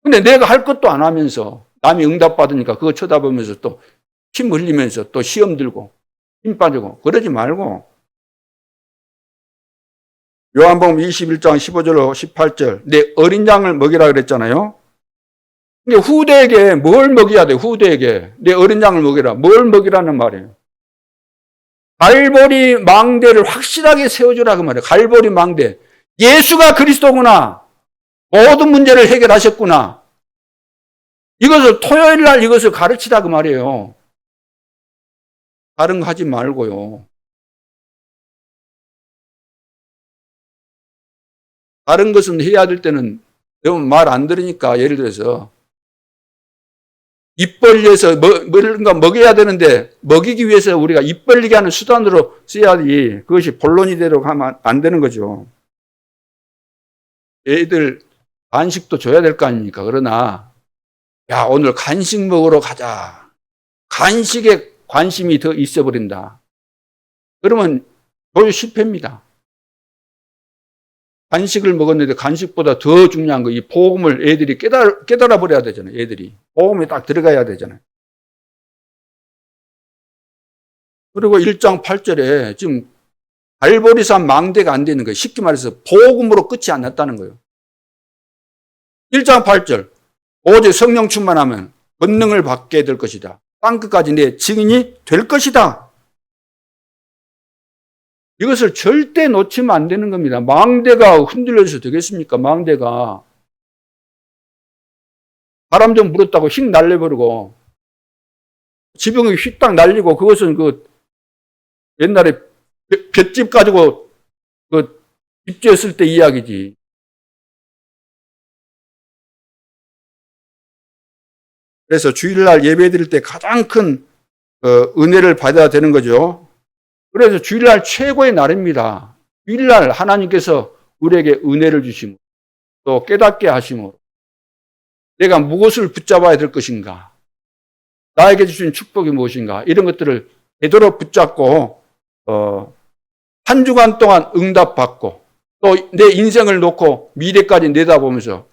근데 내가 할 것도 안 하면서 남이 응답 받으니까 그거 쳐다보면서 또 침 흘리면서 또 시험 들고 힘 빠지고 그러지 말고. 요한복음 21장 15절로 18절 내 어린 양을 먹이라 그랬잖아요. 근데 후대에게 뭘 먹여야 돼? 후대에게 내 어린 양을 먹이라. 뭘 먹이라는 말이에요? 갈보리 망대를 확실하게 세워주라 그 말이에요. 갈보리 망대. 예수가 그리스도구나. 모든 문제를 해결하셨구나. 이것을 토요일 날 이것을 가르치라 그 말이에요. 다른 거 하지 말고요. 다른 것은 해야 될 때는 너무 말 안 들으니까, 예를 들어서 입 벌려서 뭔가 먹여야 되는데 먹이기 위해서 우리가 입 벌리게 하는 수단으로 써야지, 그것이 본론이대로 가면 안 되는 거죠. 애들 간식도 줘야 될 거 아닙니까? 그러나 야, 오늘 간식 먹으러 가자. 간식에 관심이 더 있어 버린다. 그러면 교육 실패입니다. 간식을 먹었는데 간식보다 더 중요한 거, 이 복음을 애들이 깨달아 버려야 되잖아요. 애들이 복음이 딱 들어가야 되잖아요. 그리고 1장 8절에 지금 갈보리산 망대가 안 되는 거예요. 쉽게 말해서 복음으로 끝이 안 났다는 거예요. 1장 8절, 오직 성령 충만하면 권능을 받게 될 것이다. 땅끝까지 내 증인이 될 것이다. 이것을 절대 놓치면 안 되는 겁니다. 망대가 흔들려서 되겠습니까? 망대가 바람 좀 불었다고 휙 날려버리고 지붕이 휙딱 날리고, 그것은 그 옛날에 볏짚 가지고 그 집 지었을 때 이야기지. 그래서 주일날 예배 드릴 때 가장 큰 은혜를 받아야 되는 거죠. 그래서 주일날 최고의 날입니다. 주일날 하나님께서 우리에게 은혜를 주심으로, 또 깨닫게 하심으로, 내가 무엇을 붙잡아야 될 것인가, 나에게 주신 축복이 무엇인가, 이런 것들을 되도록 붙잡고 한 주간 동안 응답받고, 또 내 인생을 놓고 미래까지 내다보면서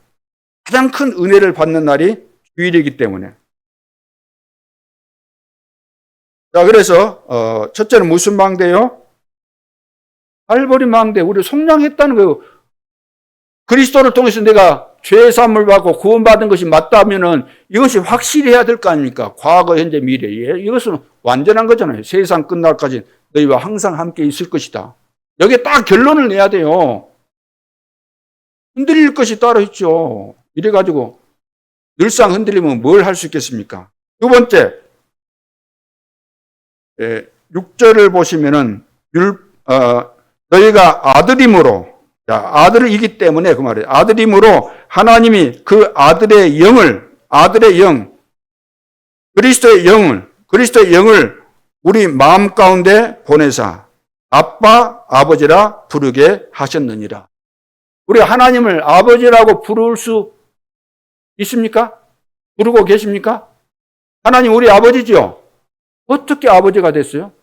가장 큰 은혜를 받는 날이 주일이기 때문에. 자, 그래서 첫째는 무슨 망대요? 갈보리 망대. 우리 속량했다는 거예요. 그리스도를 통해서 내가 죄 사함을 받고 구원받은 것이 맞다면은 이것이 확실히 해야 될 거 아닙니까? 과거, 현재, 미래에. 이것은 완전한 거잖아요. 세상 끝날까지 너희와 항상 함께 있을 것이다. 여기에 딱 결론을 내야 돼요. 흔들릴 것이 따로 있죠. 이래가지고 늘상 흔들리면 뭘 할 수 있겠습니까? 두 번째, 6절을 보시면은 너희가 아들임으로, 아들이기 때문에 그 말이에요. 아들임으로 하나님이 그 아들의 영, 그리스도의 영을 우리 마음 가운데 보내사 아빠, 아버지라 부르게 하셨느니라. 우리 하나님을 아버지라고 부를 수 있습니까? 부르고 계십니까? 하나님 우리 아버지죠? 어떻게 아버지가 됐어요?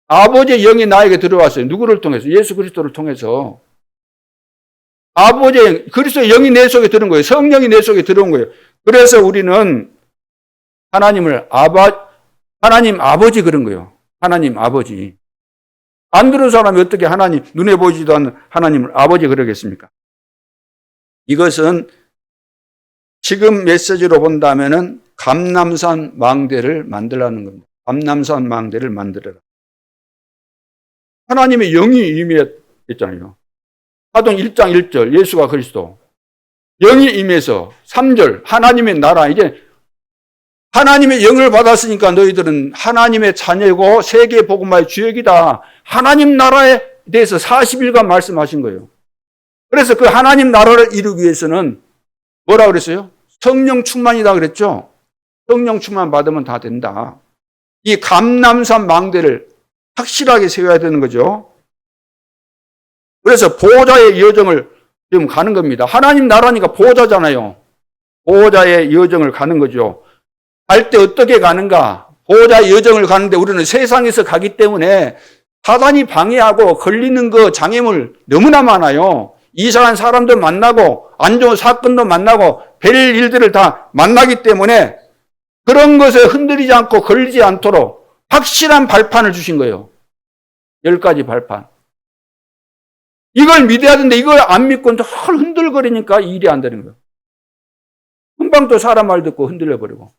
아버지의 영이 나에게 들어왔어요. 누구를 통해서? 예수 그리스도를 통해서. 아버지의, 그리스도의 영이 내 속에 들어온 거예요. 성령이 내 속에 들어온 거예요. 그래서 우리는 하나님 아버지 그런 거예요. 하나님 아버지. 안 들은 사람이 어떻게 하나님, 눈에 보이지도 않는 하나님을 아버지 그러겠습니까? 이것은 지금 메시지로 본다면은 감람산 망대를 만들라는 겁니다. 감람산 망대를 만들어라. 하나님의 영이 임했잖아요. 사도행 1장 1절 예수가 그리스도. 영이 임해서 3절 하나님의 나라. 이제 하나님의 영을 받았으니까 너희들은 하나님의 자녀고 세계 복음화의 주역이다. 하나님 나라에 대해서 40일간 말씀하신 거예요. 그래서 그 하나님 나라를 이루기 위해서는 뭐라고 그랬어요? 성령 충만이다 그랬죠? 성령 충만 받으면 다 된다. 이 감람산 망대를 확실하게 세워야 되는 거죠. 그래서 보호자의 여정을 지금 가는 겁니다. 하나님 나라니까 보호자잖아요. 보호자의 여정을 가는 거죠. 갈 때 어떻게 가는가? 보호자의 여정을 가는데 우리는 세상에서 가기 때문에 사단이 방해하고 걸리는 그 장애물 너무나 많아요. 이상한 사람도 만나고 안 좋은 사건도 만나고 별 일들을 다 만나기 때문에 그런 것에 흔들리지 않고 걸리지 않도록 확실한 발판을 주신 거예요. 10가지 발판. 이걸 믿어야 되는데 이걸 안 믿고 흔들거리니까 일이 안 되는 거예요. 금방 또 사람 말 듣고 흔들려버리고.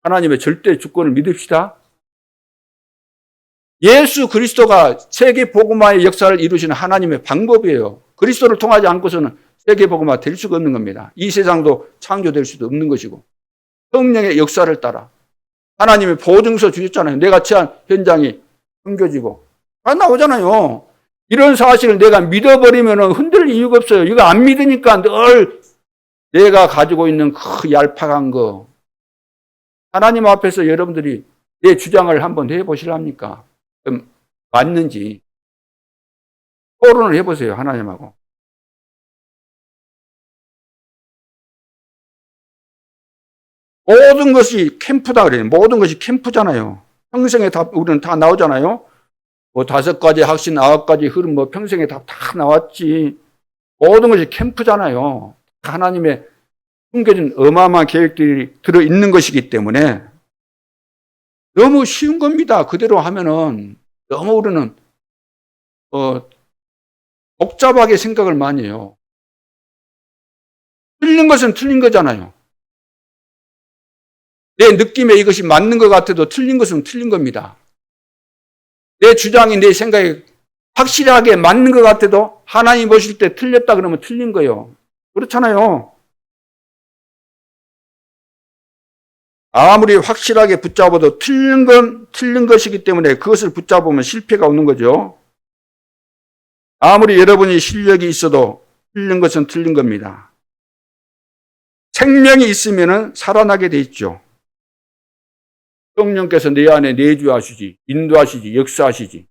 하나님의 절대 주권을 믿읍시다. 예수 그리스도가 세계 복음화의 역사를 이루시는 하나님의 방법이에요. 그리스도를 통하지 않고서는 세계 복음화 될 수가 없는 겁니다. 이 세상도 창조될 수도 없는 것이고 성령의 역사를 따라 하나님이 보증서 주셨잖아요. 내가 처한 현장이 숨겨지고. 다 나오잖아요. 이런 사실을 내가 믿어버리면 흔들 이유가 없어요. 이거 안 믿으니까 늘 내가 가지고 있는 그 얄팍한 거. 하나님 앞에서 여러분들이 내 주장을 한번 해보실랍니까? 그럼 맞는지. 토론을 해보세요. 하나님하고. 모든 것이 캠프다 그래요. 모든 것이 캠프잖아요. 평생의 답, 우리는 다 나오잖아요. 뭐 5가지 확신, 9가지 흐름, 뭐 평생의 답 다 나왔지. 모든 것이 캠프잖아요. 하나님의 숨겨진 어마어마한 계획들이 들어있는 것이기 때문에 너무 쉬운 겁니다. 그대로 하면은 너무 우리는 복잡하게 생각을 많이 해요. 틀린 것은 틀린 거잖아요. 내 느낌에 이것이 맞는 것 같아도 틀린 것은 틀린 겁니다. 내 주장이 내 생각에 확실하게 맞는 것 같아도 하나님 보실 때 틀렸다 그러면 틀린 거예요. 그렇잖아요. 아무리 확실하게 붙잡아도 틀린 건 틀린 것이기 때문에 그것을 붙잡으면 실패가 오는 거죠. 아무리 여러분이 실력이 있어도 틀린 것은 틀린 겁니다. 생명이 있으면 살아나게 돼 있죠. 성령께서 내 안에 내주하시지, 인도하시지, 역사하시지.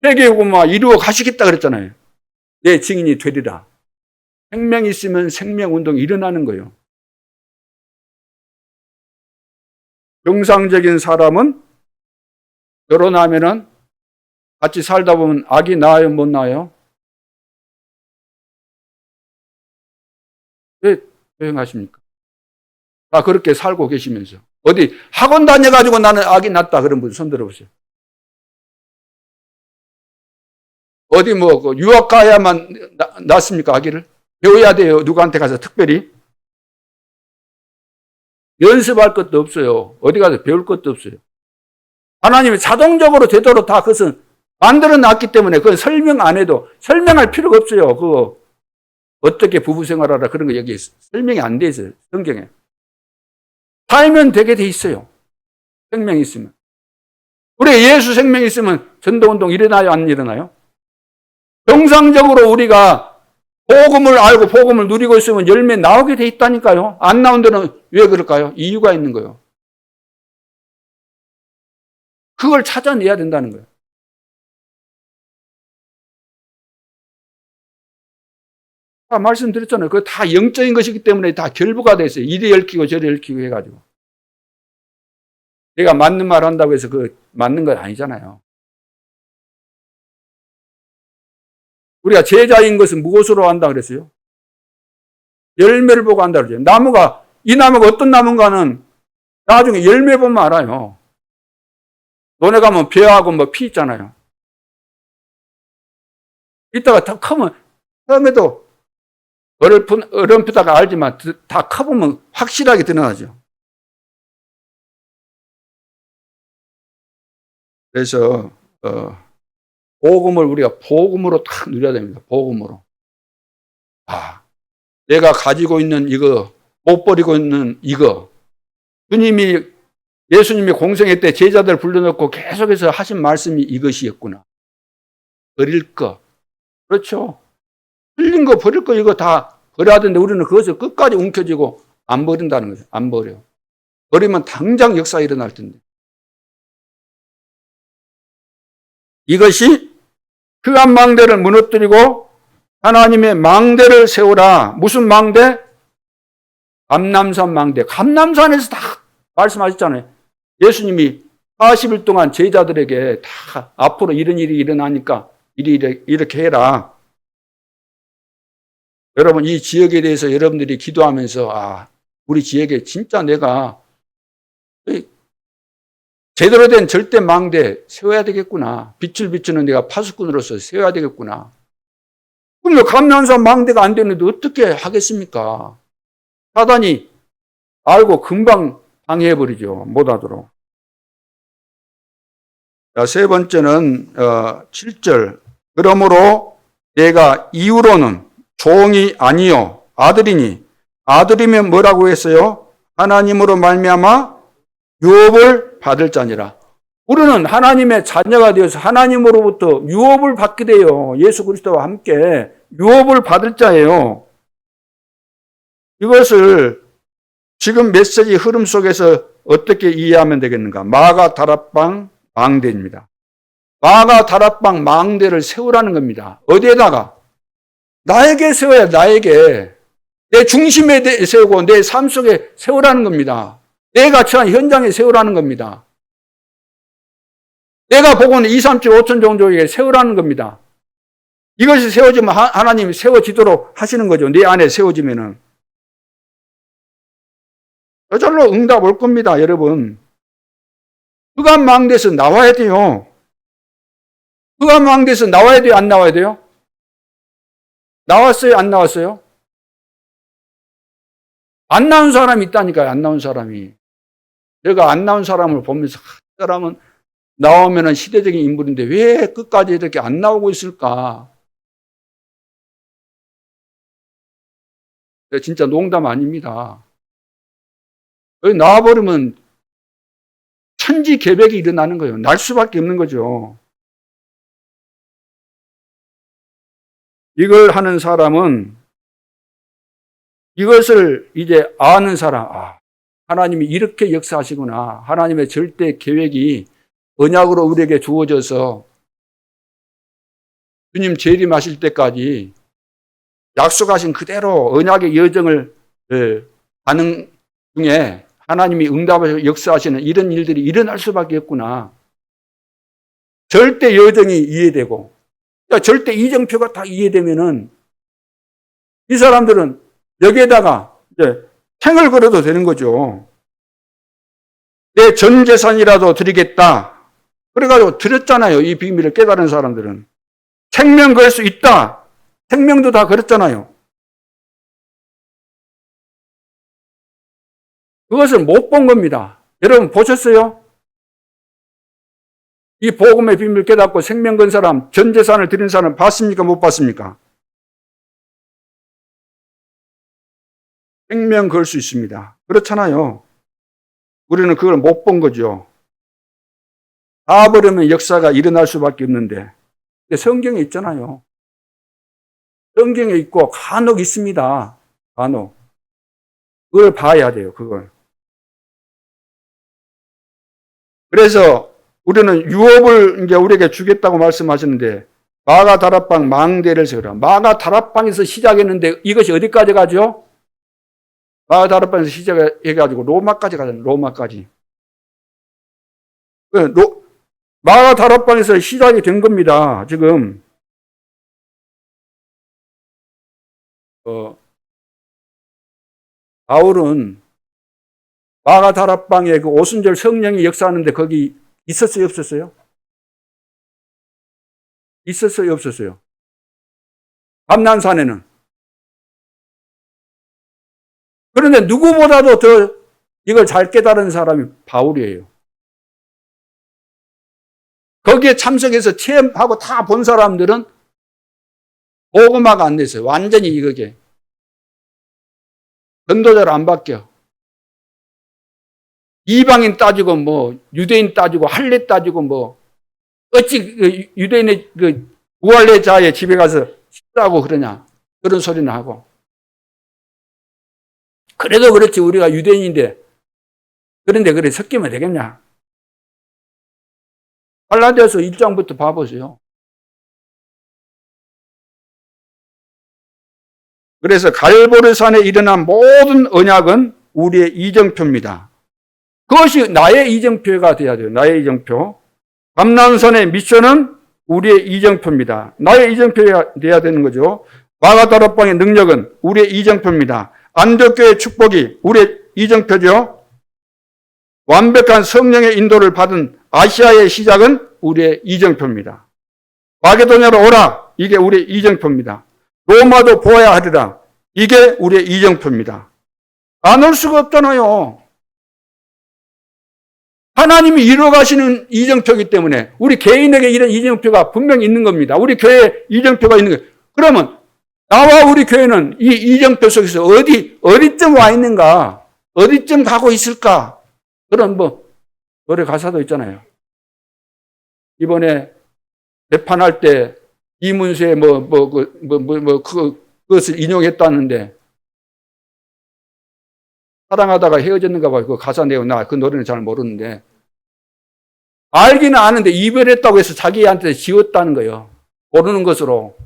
회개하고 이루어 가시겠다 그랬잖아요. 내 증인이 되리라. 생명이 있으면 생명운동이 일어나는 거예요. 정상적인 사람은 결혼하면은 같이 살다 보면 아기 낳아요, 못 낳아요? 왜 조용하십니까? 다 그렇게 살고 계시면서. 어디 학원 다녀가지고 나는 아기 낳았다 그런 분 손 들어보세요. 어디 유학 가야만 낳습니까, 아기를? 배워야 돼요, 누구한테 가서 특별히? 연습할 것도 없어요. 어디 가서 배울 것도 없어요. 하나님이 자동적으로 되도록 다 그것은 만들어 놨기 때문에 그건 설명 안 해도 설명할 필요가 없어요. 그거 어떻게 부부 생활하라 그런 거 여기 설명이 안 돼 있어요. 성경에. 살면 되게 돼 있어요. 생명이 있으면. 우리 예수 생명이 있으면 전도운동 일어나요, 안 일어나요? 정상적으로 우리가 복음을 알고 복음을 누리고 있으면 열매 나오게 돼 있다니까요. 안 나온 데는 왜 그럴까요? 이유가 있는 거예요. 그걸 찾아내야 된다는 거예요. 말씀드렸잖아요. 그거 다 영적인 것이기 때문에 다 결부가 돼 있어요. 이리 얽히고 저리 얽히고 해가지고. 내가 맞는 말 한다고 해서 그 맞는 건 아니잖아요. 우리가 제자인 것은 무엇으로 한다 그랬어요? 열매를 보고 한다 그랬죠. 이 나무가 어떤 나무인가는 나중에 열매 보면 알아요. 논에 가면 벼하고 피 있잖아요. 이따가 다 크면, 처음에도 어렴풋하게 알지만 다 커보면 확실하게 드러나죠. 그래서, 복음을 우리가 복음으로 딱 누려야 됩니다. 복음으로. 내가 가지고 있는 이거, 못 버리고 있는 이거. 예수님이 공생애 때 제자들 불러놓고 계속해서 하신 말씀이 이것이었구나. 버릴 거. 그렇죠. 틀린 거, 버릴 거, 이거 다 버려야 되는데 우리는 그것을 끝까지 움켜쥐고 안 버린다는 거죠. 안 버려. 버리면 당장 역사 일어날 텐데. 이것이 흑암 망대를 무너뜨리고 하나님의 망대를 세우라. 무슨 망대? 감람산 망대. 감람산에서 다 말씀하셨잖아요. 예수님이 40일 동안 제자들에게 다 앞으로 이런 일이 일어나니까 이렇게 해라. 여러분, 이 지역에 대해서 여러분들이 기도하면서 우리 지역에 진짜 내가 제대로 된 절대 망대 세워야 되겠구나. 빛을 비추는 내가 파수꾼으로서 세워야 되겠구나. 그럼 감람산 망대가 안 되는데 어떻게 하겠습니까? 사단이 알고 금방 방해해버리죠. 못하도록. 자, 세 번째는 7절. 그러므로 내가 이후로는 종이 아니요 아들이니. 아들이면 뭐라고 했어요? 하나님으로 말미암아 유업을 받을 자니라. 우리는 하나님의 자녀가 되어서 하나님으로부터 유업을 받게 돼요. 예수 그리스도와 함께 유업을 받을 자예요. 이것을 지금 메시지 흐름 속에서 어떻게 이해하면 되겠는가? 마가 다락방 망대입니다. 마가 다락방 망대를 세우라는 겁니다. 어디에다가? 나에게 세워야 나에게. 내 중심에 세우고 내 삶 속에 세우라는 겁니다. 내가 처한 현장에 세우라는 겁니다. 내가 보고는 2, 3, 7, 5천 정도에게 세우라는 겁니다. 이것이 세워지면 하나님이 세워지도록 하시는 거죠. 내 안에 세워지면은. 저절로 응답 올 겁니다, 여러분. 흑암망대에서 나와야 돼요. 흑암망대에서 나와야 돼요, 안 나와야 돼요? 나왔어요, 안 나왔어요? 안 나온 사람이 있다니까요, 안 나온 사람이. 제가 안 나온 사람을 보면서, 그 사람은 나오면은 시대적인 인물인데 왜 끝까지 이렇게 안 나오고 있을까? 진짜 농담 아닙니다. 여기 나와버리면 천지개벽이 일어나는 거예요. 날 수밖에 없는 거죠. 이걸 하는 사람은 이것을 이제 아는 사람, 하나님이 이렇게 역사하시구나. 하나님의 절대 계획이 언약으로 우리에게 주어져서 주님 재림하실 때까지 약속하신 그대로 언약의 여정을 가는 중에 하나님이 응답을 역사하시는 이런 일들이 일어날 수밖에 없구나. 절대 여정이 이해되고, 그러니까 절대 이정표가 다 이해되면은 이 사람들은 여기에다가 이제 생을 걸어도 되는 거죠. 내 전 재산이라도 드리겠다. 그래가지고 드렸잖아요. 이 비밀을 깨달은 사람들은. 생명 걸 수 있다. 생명도 다 걸었잖아요. 그것을 못 본 겁니다. 여러분 보셨어요? 이 복음의 비밀을 깨닫고 생명 건 사람, 전 재산을 드린 사람 봤습니까? 못 봤습니까? 생명 걸 수 있습니다. 그렇잖아요. 우리는 그걸 못 본 거죠. 다 버리면 역사가 일어날 수밖에 없는데. 성경에 있잖아요. 성경에 있고 간혹 있습니다. 간혹. 그걸 봐야 돼요. 그걸. 그래서 우리는 유업을 이제 우리에게 주겠다고 말씀하셨는데 마가 다락방 망대를 세우라. 마가 다락방에서 시작했는데 이것이 어디까지 가죠? 마가 다락방에서 시작해가지고 로마까지 가잖아요. 로마까지. 마가 다락방에서 시작이 된 겁니다. 지금 바울은 마가 다락방에 그 오순절 성령이 역사하는데 거기 있었어요, 없었어요? 있었어요, 없었어요? 감난산에는. 그런데 누구보다도 더 이걸 잘 깨달은 사람이 바울이에요. 거기에 참석해서 체험하고 다 본 사람들은 복음화가 안 됐어요. 완전히 이거게. 전도자를 안 바뀌어. 이방인 따지고 뭐 유대인 따지고 할례 따지고 뭐 어찌 유대인의 그 무할례자의 집에 가서 식사하고 그러냐. 그런 소리는 하고. 그래도 그렇지 우리가 유대인인데 그런데 그래 섞이면 되겠냐. 갈라디아서 1장부터 봐보세요. 그래서 갈보르산에 일어난 모든 언약은 우리의 이정표입니다. 그것이 나의 이정표가 돼야 돼요. 나의 이정표. 감난산의 미션은 우리의 이정표입니다. 나의 이정표가 돼야 되는 거죠. 마가다락방의 능력은 우리의 이정표입니다. 안디옥교의 축복이 우리의 이정표죠. 완벽한 성령의 인도를 받은 아시아의 시작은 우리의 이정표입니다. 마게도냐로 오라. 이게 우리의 이정표입니다. 로마도 보아야 하리라. 이게 우리의 이정표입니다. 안 올 수가 없잖아요. 하나님이 이루어가시는 이정표이기 때문에 우리 개인에게 이런 이정표가 분명히 있는 겁니다. 우리 교회에 이정표가 있는 거예요. 그러면 나와 우리 교회는 이 이정표 속에서 어디쯤 와 있는가? 어디쯤 가고 있을까? 그런 뭐 노래 가사도 있잖아요. 이번에 재판할 때 이문세 그것을 인용했다는데 사랑하다가 헤어졌는가 봐요. 그 가사 내용 나 그 노래는 잘 모르는데 알기는 아는데 이별했다고 해서 자기한테 지웠다는 거예요. 모르는 것으로.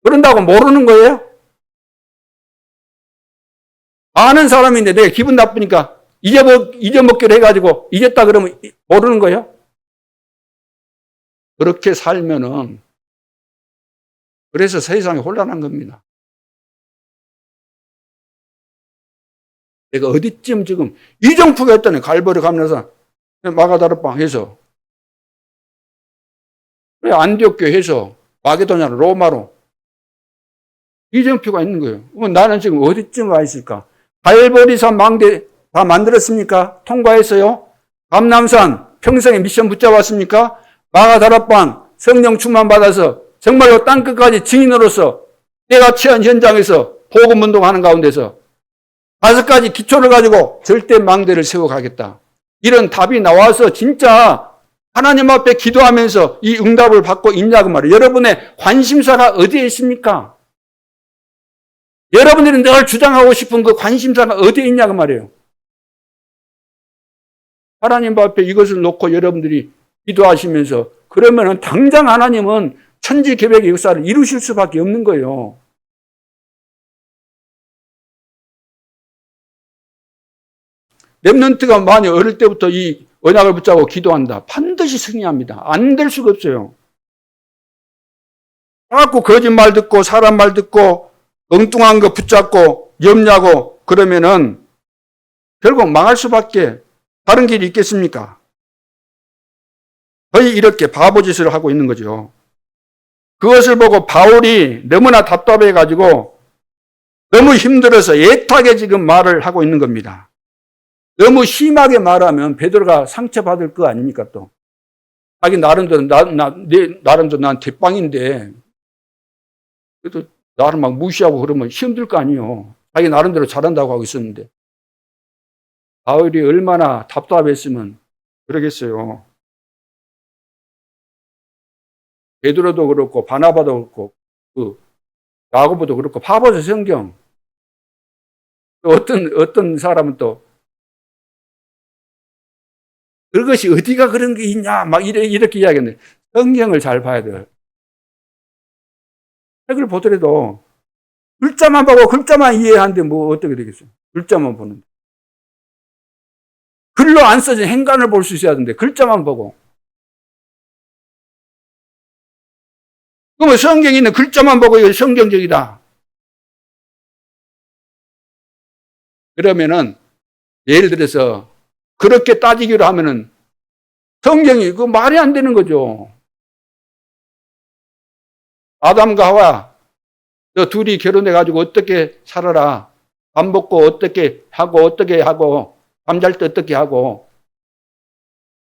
그런다고 모르는 거예요? 아는 사람인데 내가 기분 나쁘니까 잊어먹기로 해가지고 잊었다 그러면 모르는 거예요? 그렇게 살면은 그래서 세상이 혼란한 겁니다. 내가 어디쯤 지금 이정표가 했다네. 갈보리 가면서 마가다르방 해서 그래 안디옥 해서 마게도냐로 로마로 이정표가 있는 거예요. 그럼 나는 지금 어디쯤 와 있을까? 갈보리산 망대 다 만들었습니까? 통과했어요? 감남산 평생에 미션 붙잡았습니까? 마가다락방 성령 충만 받아서 정말로 땅끝까지 증인으로서 내가 취한 현장에서 복음 운동하는 가운데서 5가지 기초를 가지고 절대 망대를 세워가겠다. 이런 답이 나와서 진짜 하나님 앞에 기도하면서 이 응답을 받고 있냐고 말이에요. 여러분의 관심사가 어디에 있습니까? 여러분들이 늘 주장하고 싶은 그 관심사가 어디에 있냐고 말이에요. 하나님 앞에 이것을 놓고 여러분들이 기도하시면서 그러면은 당장 하나님은 천지 계획의 역사를 이루실 수밖에 없는 거예요. 렘넌트가 많이 어릴 때부터 이 언약을 붙잡고 기도한다. 반드시 승리합니다. 안 될 수가 없어요. 자꾸 거짓말 듣고 사람 말 듣고 엉뚱한 거 붙잡고 염려하고 그러면은 결국 망할 수밖에 다른 길이 있겠습니까? 거의 이렇게 바보짓을 하고 있는 거죠. 그것을 보고 바울이 너무나 답답해가지고 너무 힘들어서 애타게 지금 말을 하고 있는 겁니다. 너무 심하게 말하면 베드로가 상처받을 거 아닙니까 또. 자기 나름대로 나름대로 난 대빵인데 그래도 나를 막 무시하고 그러면 힘들 거 아니에요. 자기 나름대로 잘한다고 하고 있었는데. 바울이 얼마나 답답했으면 그러겠어요. 베드로도 그렇고 바나바도 그렇고 그 야고보도 그렇고 파보서 성경. 어떤 사람은 또 그것이 어디가 그런 게 있냐 막 이렇게 이야기하는데 성경을 잘 봐야 돼요. 책을 보더라도 글자만 보고 글자만 이해하는데 뭐 어떻게 되겠어요? 글자만 보는데. 글로 안 써진 행간을 볼 수 있어야 하는데 글자만 보고. 그러면 성경에 있는 글자만 보고 이거 성경적이다. 그러면은 예를 들어서 그렇게 따지기로 하면은 성경이 그 말이 안 되는 거죠. 아담과 하와 저 둘이 결혼해 가지고 어떻게 살아라. 밥 먹고 어떻게 하고 잠잘 때 어떻게 하고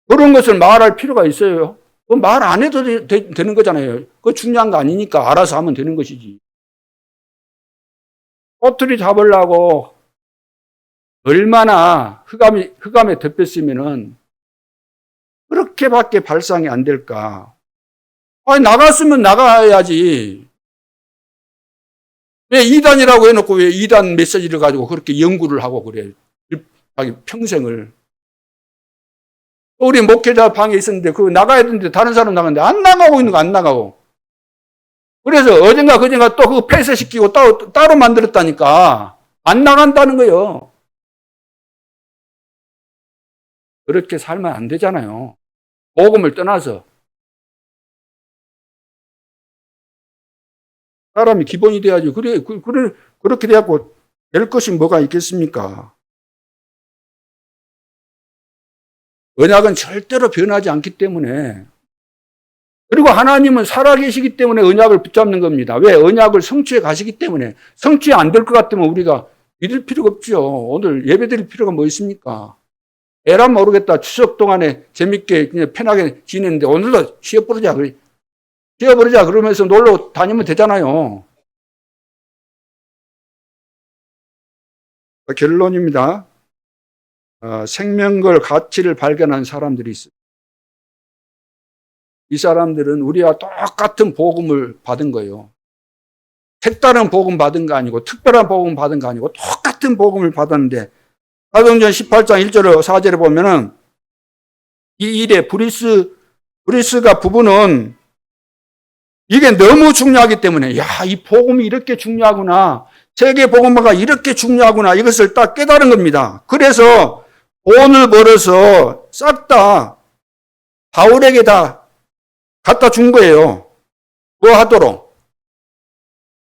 그런 것을 말할 필요가 있어요. 말 안 해도 되는 거잖아요. 그거 중요한 거 아니니까 알아서 하면 되는 것이지. 꼬투리 잡으려고 얼마나 흑암에 덮였으면은 그렇게밖에 발상이 안 될까. 아니, 나갔으면 나가야지. 왜 이단이라고 해놓고 왜 이단 메시지를 가지고 그렇게 연구를 하고 그래. 자기 평생을. 우리 목회자 방에 있었는데 그거 나가야 되는데 다른 사람 나갔는데 안 나가고 있는 거 안 나가고. 그래서 어젠가 그젠가 또 그거 폐쇄시키고 따로 만들었다니까. 안 나간다는 거예요. 그렇게 살면 안 되잖아요. 복음을 떠나서. 사람이 기본이 돼야지. 그렇게 돼갖고 될 것이 뭐가 있겠습니까? 언약은 절대로 변하지 않기 때문에. 그리고 하나님은 살아계시기 때문에 언약을 붙잡는 겁니다. 왜? 언약을 성취해 가시기 때문에. 성취 안 될 것 같으면 우리가 믿을 필요가 없죠. 오늘 예배 드릴 필요가 뭐 있습니까? 에라 모르겠다. 추석 동안에 재밌게 그냥 편하게 지냈는데 오늘도 쉬어버리자. 그러면서 놀러 다니면 되잖아요. 결론입니다. 생명걸 가치를 발견한 사람들이 있어요. 이 사람들은 우리와 똑같은 복음을 받은 거예요. 색다른 복음 받은 거 아니고 특별한 복음 받은 거 아니고 똑같은 복음을 받았는데 사도행전 18장 1절 4절에 보면은 이 일에 브리스가 부부는 이게 너무 중요하기 때문에 이 복음이 이렇게 중요하구나. 세계 복음화가 이렇게 중요하구나. 이것을 딱 깨달은 겁니다. 그래서 돈을 벌어서 싹 다 바울에게 다 갖다 준 거예요. 뭐 하도록?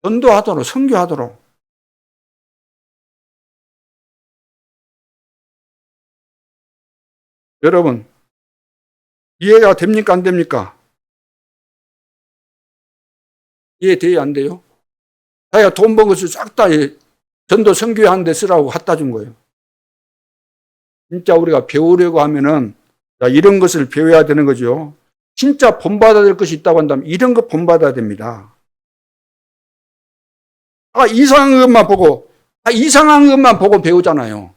전도하도록, 선교하도록. 여러분, 이해가 됩니까? 안 됩니까? 이해돼요? 안 돼요? 자기가 돈 번 것을 싹 다 전도 선교하는 데 쓰라고 갖다 준 거예요. 진짜 우리가 배우려고 하면은 이런 것을 배워야 되는 거죠. 진짜 본받아야 될 것이 있다고 한다면 이런 거 본받아야 됩니다. 이상한 것만 보고 배우잖아요.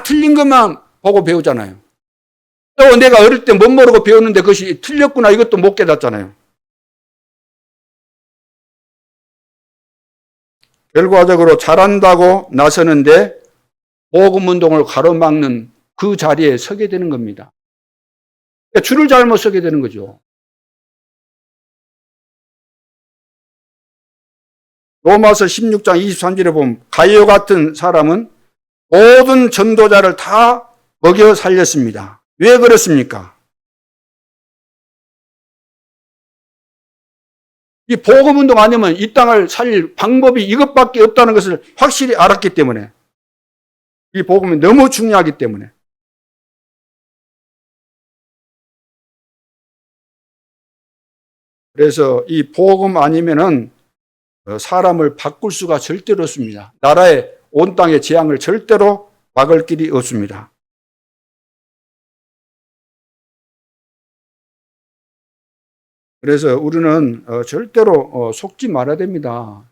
틀린 것만 보고 배우잖아요. 또 내가 어릴 때 못 모르고 배웠는데 그것이 틀렸구나 이것도 못 깨닫잖아요. 결과적으로 잘한다고 나서는데 복음운동을 가로막는 그 자리에 서게 되는 겁니다. 줄을 잘못 서게 되는 거죠. 로마서 16장 23절에 보면 가이오 같은 사람은 모든 전도자를 다 먹여 살렸습니다. 왜 그렇습니까? 이 복음운동 아니면 이 땅을 살릴 방법이 이것밖에 없다는 것을 확실히 알았기 때문에 이 복음이 너무 중요하기 때문에 그래서 이 복음 아니면은 사람을 바꿀 수가 절대로 없습니다. 나라의 온 땅의 재앙을 절대로 막을 길이 없습니다. 그래서 우리는 절대로 속지 말아야 됩니다.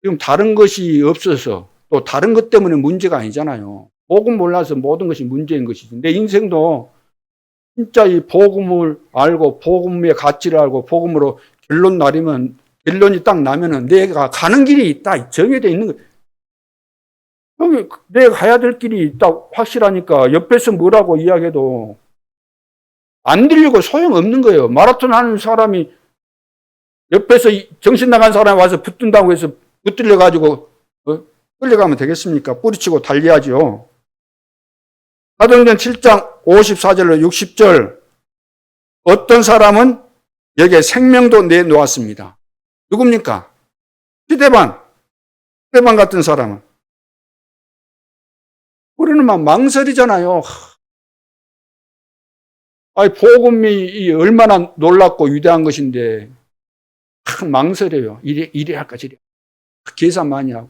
지금 다른 것이 없어서 또 다른 것 때문에 문제가 아니잖아요. 복음 몰라서 모든 것이 문제인 것이지. 내 인생도 진짜 이 복음을 알고 복음의 가치를 알고 복음으로 결론이 딱 나면은 내가 가는 길이 딱 정해져 있는 거예요. 내가 가야 될 길이 딱 확실하니까 옆에서 뭐라고 이야기해도 안 들리고 소용없는 거예요. 마라톤 하는 사람이 옆에서 정신 나간 사람이 와서 붙든다고 해서 붙들려가지고 끌려가면 되겠습니까? 뿌리치고 달려야죠. 사도행전 7장 54절로 60절 어떤 사람은 여기에 생명도 내놓았습니다. 누굽니까? 스데반 같은 사람은. 우리는 막 망설이잖아요. 복음이 얼마나 놀랍고 위대한 것인데 망설여요. 이래 할까 저래 계산 많이 하고.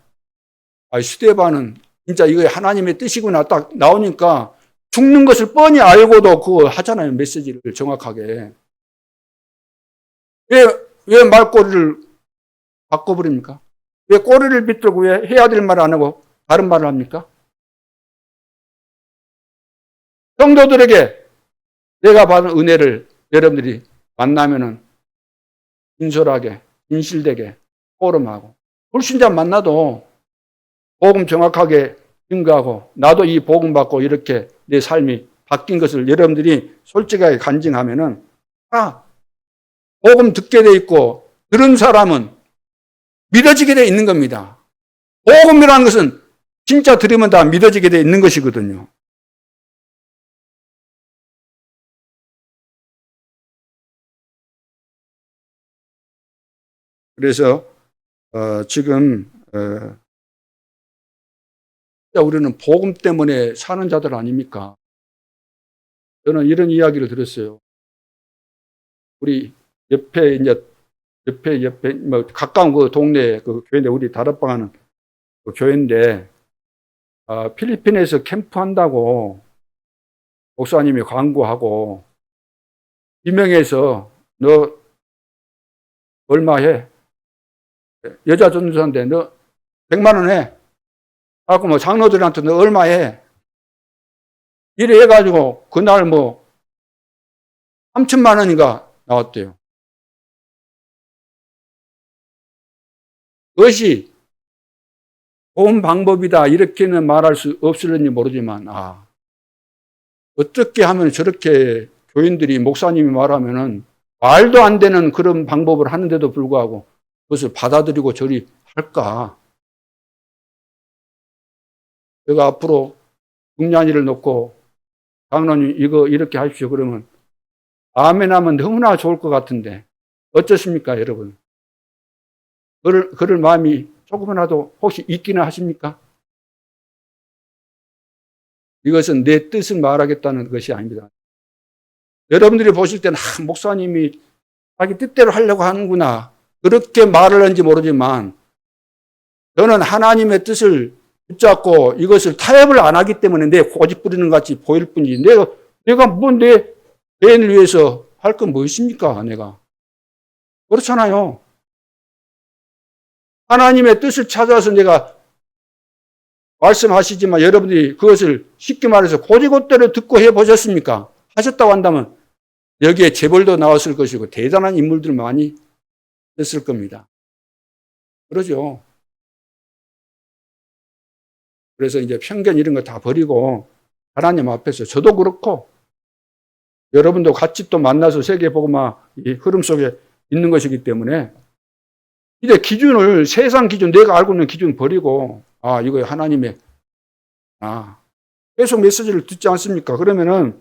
스데반은 진짜 이거 하나님의 뜻이구나 딱 나오니까 죽는 것을 뻔히 알고도 그거 하잖아요. 메시지를 정확하게. 왜 말꼬리를 바꿔버립니까? 왜 꼬리를 비틀고 왜 해야 될 말 안 하고 다른 말을 합니까? 성도들에게 내가 받은 은혜를 여러분들이 만나면은 진솔하게, 진실되게 포럼하고 불신자 만나도 복음 정확하게 증거하고 나도 이 복음 받고 이렇게 내 삶이 바뀐 것을 여러분들이 솔직하게 간증하면은 복음 듣게 돼 있고 들은 사람은 믿어지게 돼 있는 겁니다. 복음이라는 것은 진짜 들으면 다 믿어지게 돼 있는 것이거든요. 그래서 지금 우리는 복음 때문에 사는 자들 아닙니까? 저는 이런 이야기를 들었어요. 우리 옆에 뭐 가까운 그 동네 그 교회인데 우리 다락방하는 그 교회인데 필리핀에서 캠프한다고 목사님이 광고하고 이명에서 너 얼마 해? 여자 전도사인데 너 100만 원 해. 갖고 뭐 장로들한테 너 얼마 해? 이래 해가지고 그날 뭐 3천만 원인가 나왔대요. 그것이 좋은 방법이다 이렇게는 말할 수 없을는지 모르지만 어떻게 하면 저렇게 교인들이 목사님이 말하면은 말도 안 되는 그런 방법을 하는데도 불구하고 그것을 받아들이고 저리 할까? 제가 앞으로 중년이를 놓고 장로님 이거 이렇게 하십시오 그러면 아멘 하면 너무나 좋을 것 같은데 어쩌십니까 여러분? 그럴 마음이 조금이라도 혹시 있기는 하십니까? 이것은 내 뜻을 말하겠다는 것이 아닙니다. 여러분들이 보실 때는 목사님이 자기 뜻대로 하려고 하는구나 그렇게 말을 하는지 모르지만 저는 하나님의 뜻을 붙잡고 이것을 타협을 안 하기 때문에 내 고집 부리는 것 같이 보일 뿐이지 내가 뭐 내 개인을 위해서 할 건 뭐 있습니까 내가 그렇잖아요. 하나님의 뜻을 찾아서 내가 말씀하시지만 여러분들이 그것을 쉽게 말해서 고지고대로 듣고 해보셨습니까? 하셨다고 한다면 여기에 재벌도 나왔을 것이고 대단한 인물들 많이 됐을 겁니다. 그러죠. 그래서 이제 편견 이런 거 다 버리고 하나님 앞에서 저도 그렇고 여러분도 같이 또 만나서 세계복음화 이 흐름 속에 있는 것이기 때문에 이제 기준을 세상 기준 내가 알고 있는 기준 버리고 이거 하나님의 계속 메시지를 듣지 않습니까? 그러면은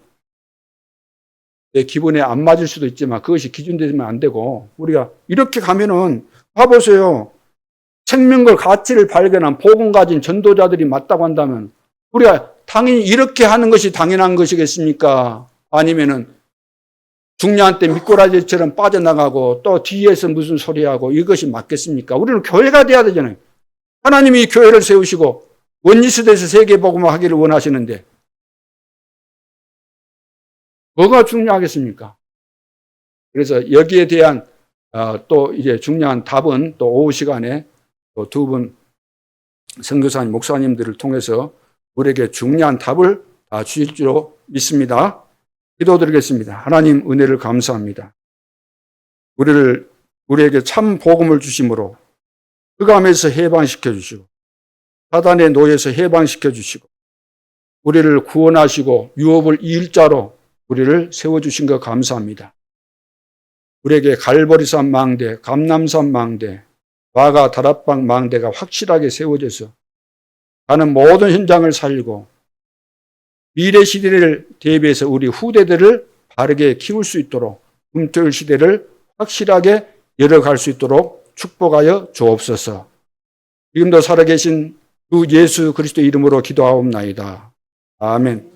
내 기분에 안 맞을 수도 있지만 그것이 기준 되면 안 되고 우리가 이렇게 가면은 봐보세요. 생명과 가치를 발견한 복음 가진 전도자들이 맞다고 한다면 우리가 당연히 이렇게 하는 것이 당연한 것이겠습니까? 아니면은 중요한 때 미꾸라지처럼 빠져나가고 또 뒤에서 무슨 소리하고 이것이 맞겠습니까? 우리는 교회가 돼야 되잖아요. 하나님이 교회를 세우시고 원리시대에서 세계복음화 하기를 원하시는데 뭐가 중요하겠습니까? 그래서 여기에 대한 또 이제 중요한 답은 또 오후 시간에 또 두 분 선교사님, 목사님들을 통해서 우리에게 중요한 답을 다 주실 줄로 믿습니다. 기도드리겠습니다. 하나님 은혜를 감사합니다. 우리에게 참 복음을 주심으로 흑암에서 해방시켜 주시고 사단의 노예에서 해방시켜 주시고 우리를 구원하시고 유업을 일자로 우리를 세워주신 것 감사합니다. 우리에게 갈보리산 망대, 감남산 망대, 와가 다락방 망대가 확실하게 세워져서 가는 모든 현장을 살리고 미래 시대를 대비해서 우리 후대들을 바르게 키울 수 있도록 금토일 시대를 확실하게 열어갈 수 있도록 축복하여 주옵소서. 지금도 살아계신 주 예수 그리스도 이름으로 기도하옵나이다. 아멘.